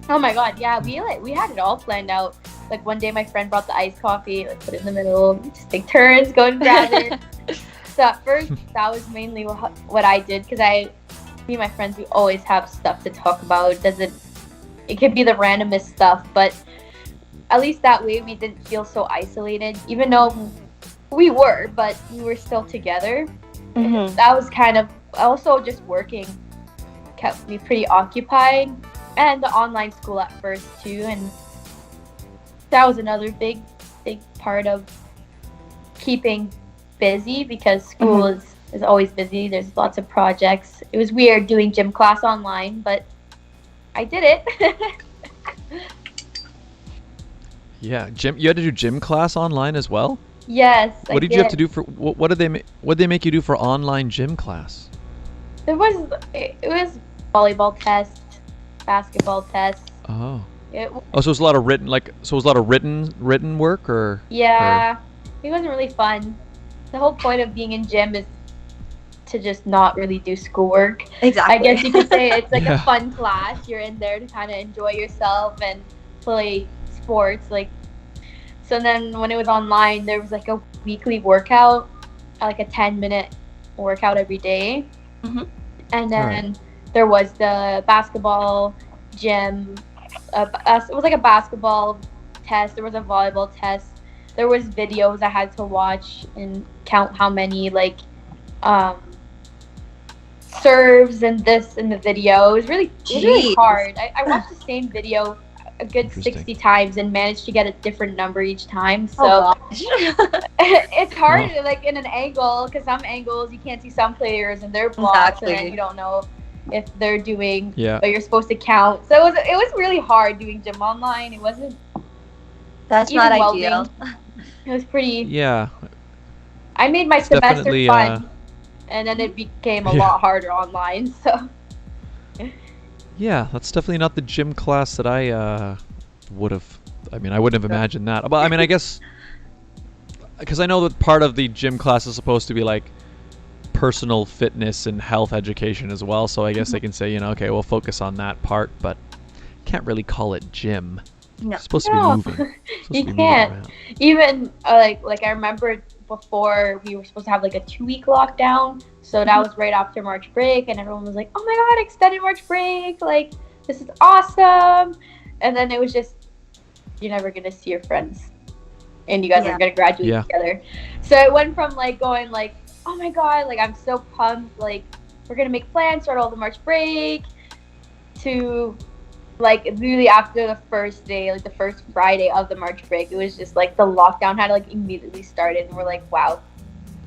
D: Oh my god, yeah, we had it all planned out. Like one day my friend brought the iced coffee, like put it in the middle, just take turns, go and grab it. So at first that was mainly what I did, because me and my friends, we always have stuff to talk about. It could be the randomest stuff, but at least that way we didn't feel so isolated, even though we were, but we were still together.
C: Mhm.
D: That was kind of also just working kept me pretty occupied, and the online school at first too, and that was another big part of keeping busy, because school is always busy. There's lots of projects. It was weird doing gym class online, but I did it.
A: Yeah, gym. You had to do gym class online as well.
D: Yes.
A: What did you have to do for what did they make you do for online gym class?
D: It was volleyball test, basketball test.
A: Oh.
D: It,
A: Oh, so it was a lot of written work, or?
D: yeah, it wasn't really fun. The whole point of being in gym is to just not really do schoolwork.
C: Exactly.
D: I guess you could say it's like
A: Yeah.
D: a fun class. You're in there to kind of enjoy yourself and play sports. Like, so then when it was online, there was like a weekly workout, like a 10-minute workout every day.
C: Mhm.
D: And then there was the basketball gym. It was like a basketball test. There was a volleyball test. There was videos I had to watch and count how many serves and this in the video. It was really
C: Jeez.
D: hard. I watched the same video a good
A: Interesting.
D: 60 times and managed to get a different number each time. So
C: Oh, gosh.
D: it's hard,
A: Oh.
D: like in an angle, because some angles you can't see some players and their blocks, and then
C: Exactly.
D: you don't know if they're doing
A: Yeah.
D: what you're supposed to count. So it was really hard doing gym online. It wasn't.
C: That's
D: Even
C: not
D: welding.
C: ideal.
D: It was pretty.
A: Yeah.
D: I made my
A: It's
D: semester
A: definitely,
D: fun, and then it became a
A: Yeah.
D: lot harder online. So
A: Yeah, that's definitely not the gym class that I would have. I mean, I wouldn't have imagined that. But I mean, I guess because I know that part of the gym class is supposed to be like personal fitness and health education as well. So I guess they can say, okay, we'll focus on that part, but can't really call it gym.
C: No.
A: It's supposed
D: No.
A: to be moving. It's supposed
D: You
A: to be
D: can't.
A: moving around.
D: even like I remember before, we were supposed to have like a 2-week lockdown. So that was right after March break, and everyone was like, "Oh my god, extended March break! Like, this is awesome!" And then it was just, you're never gonna see your friends, and you guys
C: Yeah.
D: are gonna graduate
A: Yeah.
D: together. So it went from like going like, "Oh my god, like I'm so pumped! Like we're gonna make plans, start all the March break," to like really after the first day, like the first Friday of the March break, it was just like the lockdown had like immediately started, and we're like, "Wow,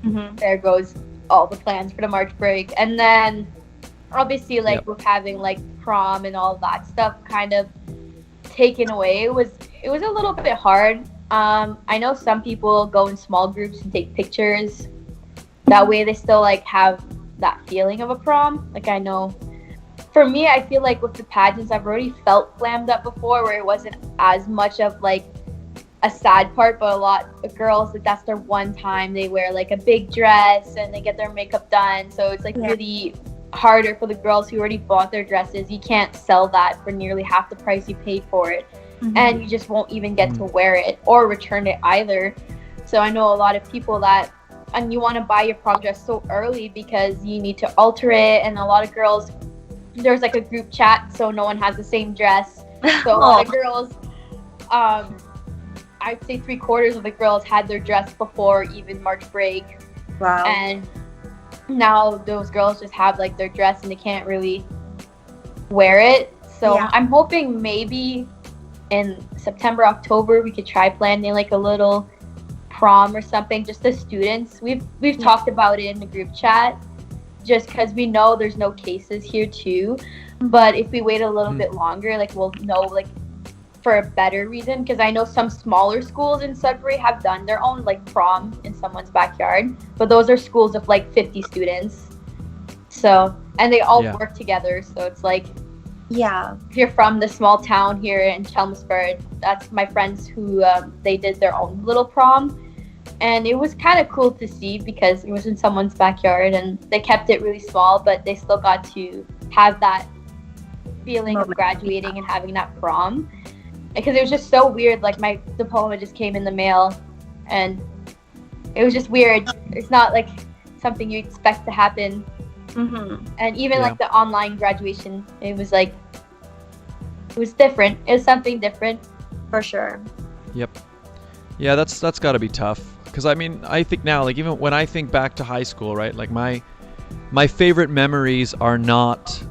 C: Mhm.
D: there goes all the plans for the March break." And then obviously like
A: Yep.
D: with having like prom and all that stuff kind of taken away, it was a little bit hard. I know some people go in small groups and take pictures. That way they still like have that feeling of a prom. Like I know for me, I feel like with the pageants, I've already felt glammed up before, where it wasn't as much of like a sad part, but a lot of girls, like that's their one time they wear like a big dress and they get their makeup done. So it's like
C: Yeah.
D: really harder for the girls who already bought their dresses. You can't sell that for nearly half the price you paid for it, and you just won't even get to wear it or return it either. So I know a lot of people that, and you want to buy your prom dress so early because you need to alter it, and a lot of girls, there's like a group chat, so no one has the same dress. So a lot of girls, I'd say 3/4 of the girls had their dress before even March break,
C: Wow.
D: and now those girls just have like their dress and they can't really wear it. So
C: Yeah.
D: I'm hoping maybe in September, October, we could try planning like a little prom or something, just the students. We've talked about it in the group chat, just because we know there's no cases here too. But if we wait a little bit longer, like we'll know like for a better reason, because I know some smaller schools in Sudbury have done their own like prom in someone's backyard, but those are schools of like 50 students. So, and they all
A: Yeah.
D: work together. So it's like,
C: Yeah.
D: if you're from the small town here in Chelmsford, that's my friends who they did their own little prom, and it was kind of cool to see because it was in someone's backyard and they kept it really small, but they still got to have that feeling of
C: Moment.
D: graduating and having that prom, because it was just so weird. Like my diploma just came in the mail, and it was just weird. It's not like something you expect to happen.
C: Mm-hmm.
D: And even
A: Yeah.
D: like the online graduation, it was different. It was something different.
C: For sure.
A: Yep. Yeah, that's got to be tough. Because I mean, I think now, like even when I think back to high school, right? Like my favorite memories are not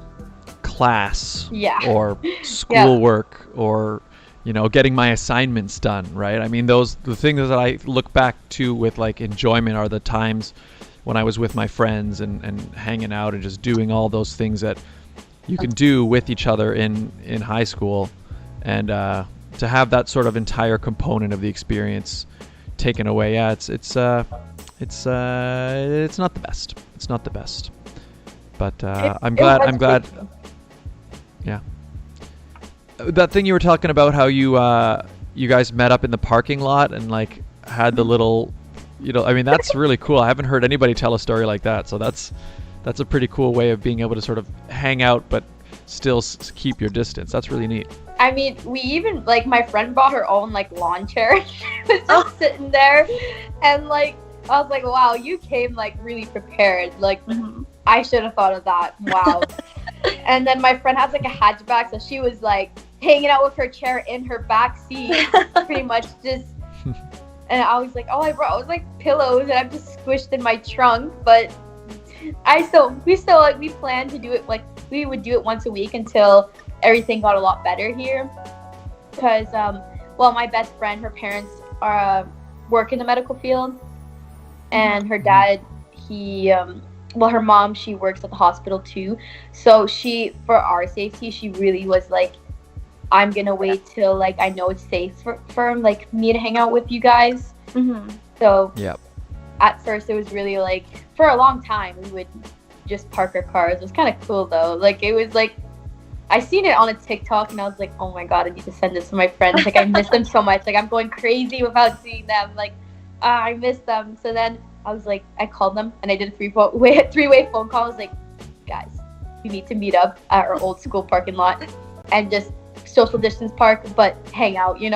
A: class
D: Yeah.
A: or schoolwork or getting my assignments done, right? I mean, the things that I look back to with like enjoyment are the times when I was with my friends and hanging out and just doing all those things that you can do with each other in high school, and to have that sort of entire component of the experience taken away, yeah, it's not the best. It's not the best. But I'm glad. Yeah. That thing you were talking about, how you guys met up in the parking lot and like had the little, I mean, that's really cool. I haven't heard anybody tell a story like that. So that's a pretty cool way of being able to sort of hang out but still keep your distance. That's really neat.
D: I mean, we even, like, my friend brought her own, like, lawn chair. She was just sitting there, and, like, I was like, wow, you came, like, really prepared. Like, I should have thought of that. Wow. And then my friend has, like, a hatchback, so she was, like, hanging out with her chair in her back seat, pretty much just, and I was like, I brought, like, pillows, and I'm just squished in my trunk, but we still, like, we planned to do it, like, we would do it once a week until everything got a lot better here, because my best friend, her parents work in the medical field, and her dad, her mom, she works at the hospital too, so for our safety, she really was like, I'm gonna wait till like I know it's safe for like me to hang out with you guys. So at first it was really like, for a long time we would just park our cars. It was kind of cool though. Like, it was like, I seen it on a TikTok and I was like, oh my god, I need to send this to my friends. Like, I miss them so much. Like, I'm going crazy without seeing them. Like, I miss them. So then I was like, I called them and I did a three-way phone call. I was like, guys, we need to meet up at our old school parking lot and just social distance park, but hang out, And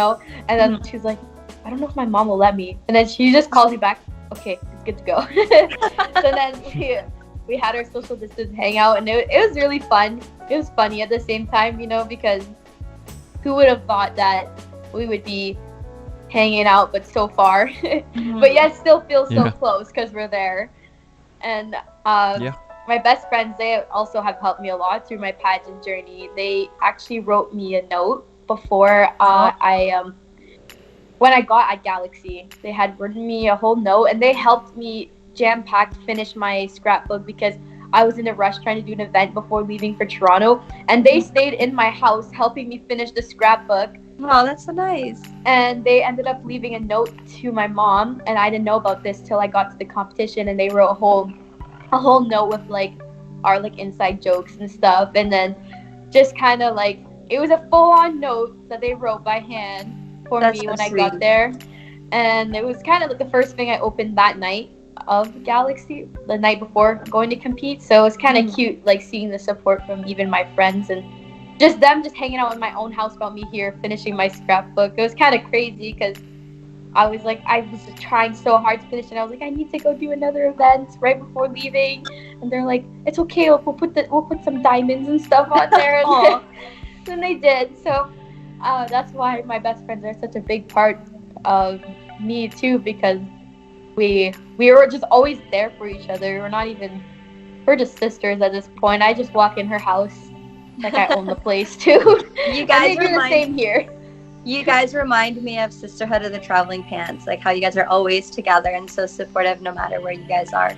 D: then she was like, I don't know if my mom will let me. And then she just calls me back. Okay, it's good to go. So then we had our social distance hangout, and it was really fun. It was funny at the same time, because who would have thought that we would be hanging out but so far, but yet still feel so close because we're there. And my best friends, they also have helped me a lot through my pageant journey. They actually wrote me a note before when I got at Galaxy. They had written me a whole note, and they helped me jam-packed finish my scrapbook because I was in a rush trying to do an event before leaving for Toronto, and they stayed in my house helping me finish the scrapbook.
C: Wow, that's so nice.
D: And they ended up leaving a note to my mom, and I didn't know about this till I got to the competition, and they wrote a whole note with like our like inside jokes and stuff, and then just kind of like, it was a full-on note that they wrote by hand for me when I got there. And it was kind of like the first thing I opened that night of Galaxy, the night before going to compete. So it was kind of cute, like seeing the support from even my friends and just them just hanging out in my own house about me here finishing my scrapbook. It was kind of crazy because I was trying so hard to finish, and I was like, I need to go do another event right before leaving. And they're like, it's okay, we'll put some diamonds and stuff on there. And they did. So that's why my best friends are such a big part of me too, because we were just always there for each other. We're just sisters at this point. I just walk in her house like I own the place too.
C: You guys
D: do the same here.
C: You guys remind me of Sisterhood of the Traveling Pants, like how you guys are always together and so supportive no matter where you guys are.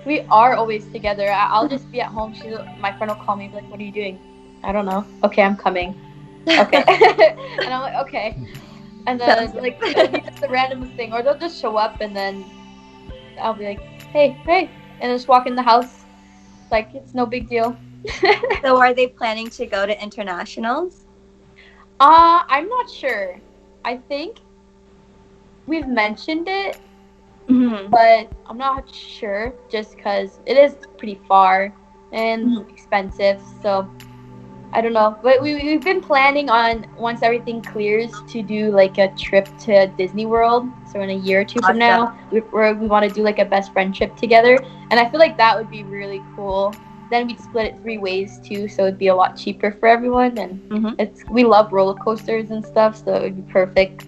D: We are always together. I'll just be at home. My friend will call me, like, what are you doing? I don't know. Okay, I'm coming. Okay. And I'm like, okay. And then like it'll be just the randomest thing, or they'll just show up, and then I'll be like, hey, and just walk in the house like it's no big deal.
C: So are they planning to go to internationals?
D: I'm not sure. I think we've mentioned it, but I'm not sure just because it is pretty far. and expensive. So I don't know, but we've been planning on, once everything clears, to do like a trip to Disney World. So in a year or two from now, we want to do like a best friend trip together, and I feel like that would be really cool. Then we'd split it 3 ways too, so it'd be a lot cheaper for everyone. And we love roller coasters and stuff, so it would be perfect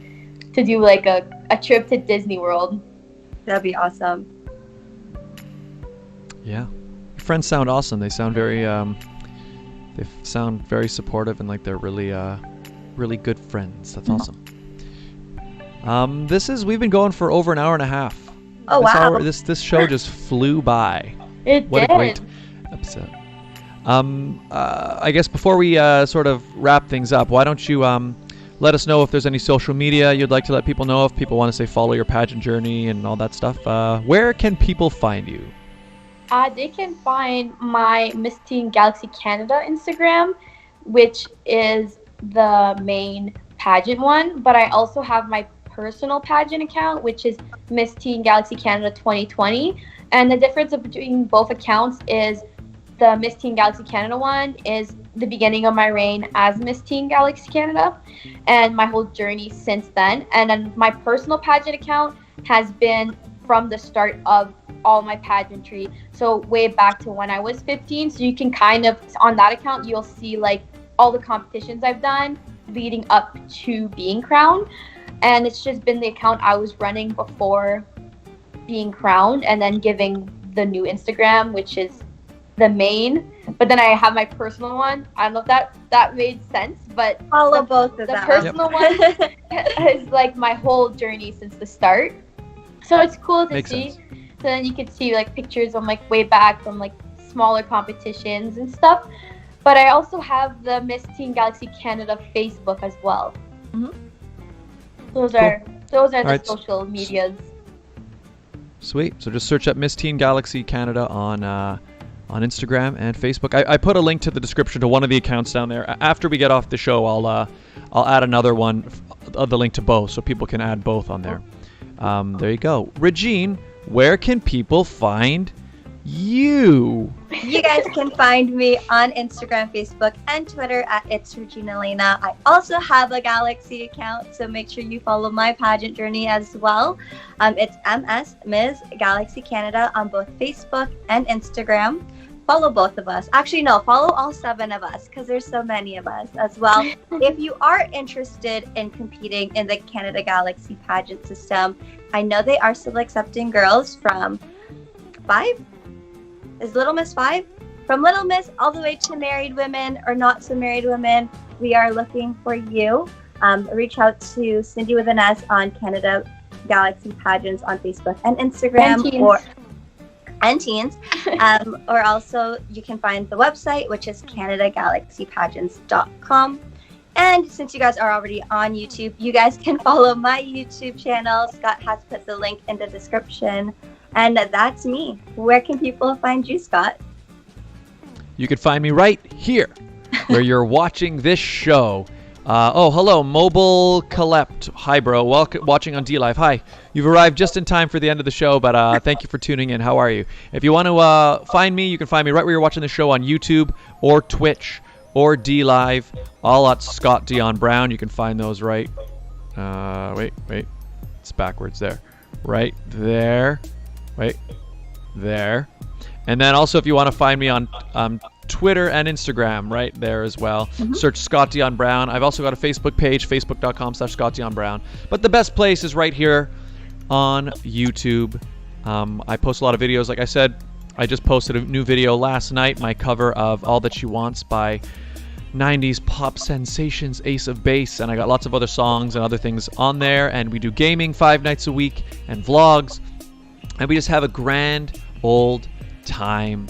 D: to do like a trip to Disney World.
C: That'd be awesome.
A: Yeah, your friends sound awesome. They sound very they sound very supportive, and like they're really really good friends. That's awesome. We've been going for over an hour and a half.
C: Oh, wow.
A: This show just flew by. What a great episode. I guess before we sort of wrap things up, why don't you let us know if there's any social media you'd like to let people know, if people want to say follow your pageant journey and all that stuff. Where can people find you?
D: They can find my Miss Teen Galaxy Canada Instagram, which is the main pageant one, but I also have my personal pageant account, which is Miss Teen Galaxy Canada 2020. And the difference between both accounts is the Miss Teen Galaxy Canada one is the beginning of my reign as Miss Teen Galaxy Canada and my whole journey since then. And then my personal pageant account has been from the start of all my pageantry, so way back to when I was 15. So you can kind of, on that account, you'll see like all the competitions I've done leading up to being crowned. And it's just been the account I was running before being crowned, and then giving the new Instagram, which is the main. But then I have my personal one. I don't know if that made sense, but
C: follow both of
D: the
C: them.
D: personal one is like my whole journey since the start. So it's cool to see. So then you can see like pictures on like way back from like smaller competitions and stuff. But I also have the Miss Teen Galaxy Canada Facebook as well. Those are the social medias.
A: Sweet. So just search up Miss Teen Galaxy Canada on Instagram and Facebook. I put a link to the description to one of the accounts down there. After we get off the show, I'll add another one, the link to both, so people can add both on there. There you go. Regine, where can people find you?
C: You guys can find me on Instagram, Facebook, and Twitter at It's Regine Alaina. I also have a Galaxy account, so make sure you follow my pageant journey as well. It's Ms. Galaxy Canada on both Facebook and Instagram. Follow both of us. Actually, no, follow all 7 of us, because there's so many of us as well. If you are interested in competing in the Canada Galaxy pageant system, I know they are still accepting girls from 5. Is Little Miss 5? From Little Miss all the way to married women or not so married women, we are looking for you. Reach out to Cindy with an S on Canada Galaxy Pageants on Facebook and Instagram, and teens. Or also you can find the website, which is CanadaGalaxyPageants.com. And since you guys are already on YouTube, you guys can follow my YouTube channel. Scott has put the link in the description. And that's me. Where can people find you, Scott?
A: You can find me right here, where you're watching this show. Hello, Mobile Collect. Hi, bro. Welcome, watching on DLive. Hi. You've arrived just in time for the end of the show, but thank you for tuning in. How are you? If you want to find me, you can find me right where you're watching the show on YouTube or Twitch or DLive, all at Scott Dion Brown. You can find those right. Wait. It's backwards there. Right there. Wait, there. And then also if you want to find me on Twitter and Instagram, right there as well, search Scott Dion Brown. I've also got a Facebook page, facebook.com/Scott Dion Brown. But the best place is right here on YouTube. I post a lot of videos. Like I said, I just posted a new video last night, my cover of All That She Wants by 90s pop sensations Ace of Base, and I got lots of other songs and other things on there, and we do gaming 5 nights a week and vlogs. And we just have a grand old time.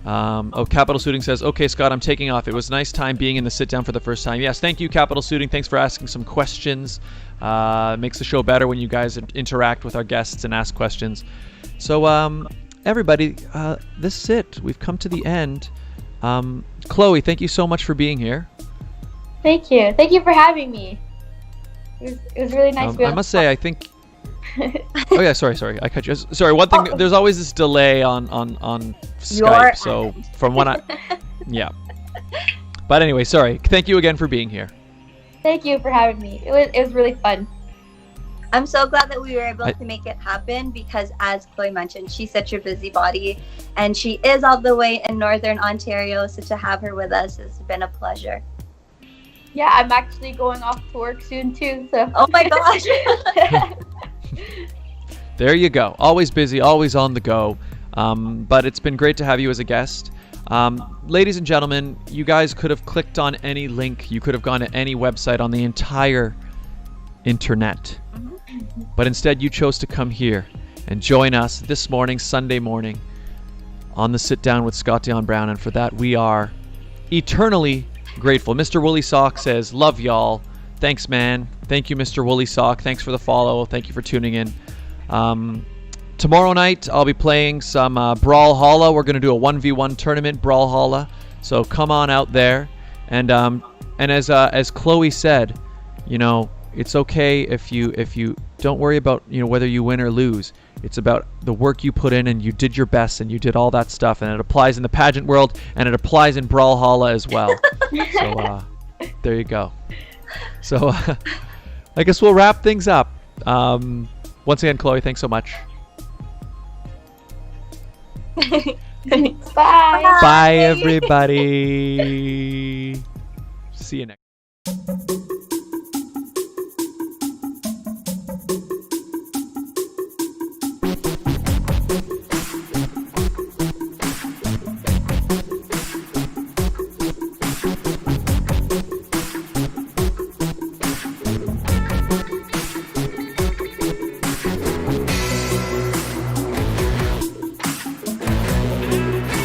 A: Capital Suiting says, okay, Scott, I'm taking off. It was a nice time being in the sit down for the first time. Yes, thank you, Capital Suiting. Thanks for asking some questions. It makes the show better when you guys interact with our guests and ask questions. So, everybody, this is it. We've come to the end. Chloe, thank you so much for being here.
D: Thank you. Thank you for having me. It was really nice.
A: I must say, I think Oh yeah, sorry. I cut you. Sorry, one thing.
D: Oh.
A: There's always this delay on
C: Your
A: Skype. So
C: end.
A: from when I, yeah. But anyway, sorry. Thank you again for being here.
D: Thank you for having me. It was really fun.
C: I'm so glad that we were able to make it happen because, as Chloe mentioned, she's such a busybody, and she is all the way in Northern Ontario. So to have her with us has been a pleasure.
D: Yeah, I'm actually going off to work soon too. So.
C: Oh my gosh!
A: There you go. Always busy, always on the go. But it's been great to have you as a guest. Ladies and gentlemen, you guys could have clicked on any link. You could have gone to any website on the entire internet. But instead, you chose to come here and join us this morning, Sunday morning, on the Sit Down with Scott Dion Brown. And for that, we are eternally grateful. Mr. Woolly Sock says, love y'all. Thanks, man. Thank you, Mr. Woolly Sock. Thanks for the follow. Thank you for tuning in. Tomorrow night, I'll be playing some Brawlhalla. We're going to do a 1v1 tournament, Brawlhalla. So come on out there. And as Chloe said, you know, it's okay if you don't worry about, you know, whether you win or lose. It's about the work you put in, and you did your best, and you did all that stuff, and it applies in the pageant world, and it applies in Brawlhalla as well. So there you go. So I guess we'll wrap things up. Once again, Chloe, thanks so much.
D: Bye.
A: Bye, everybody. See you next.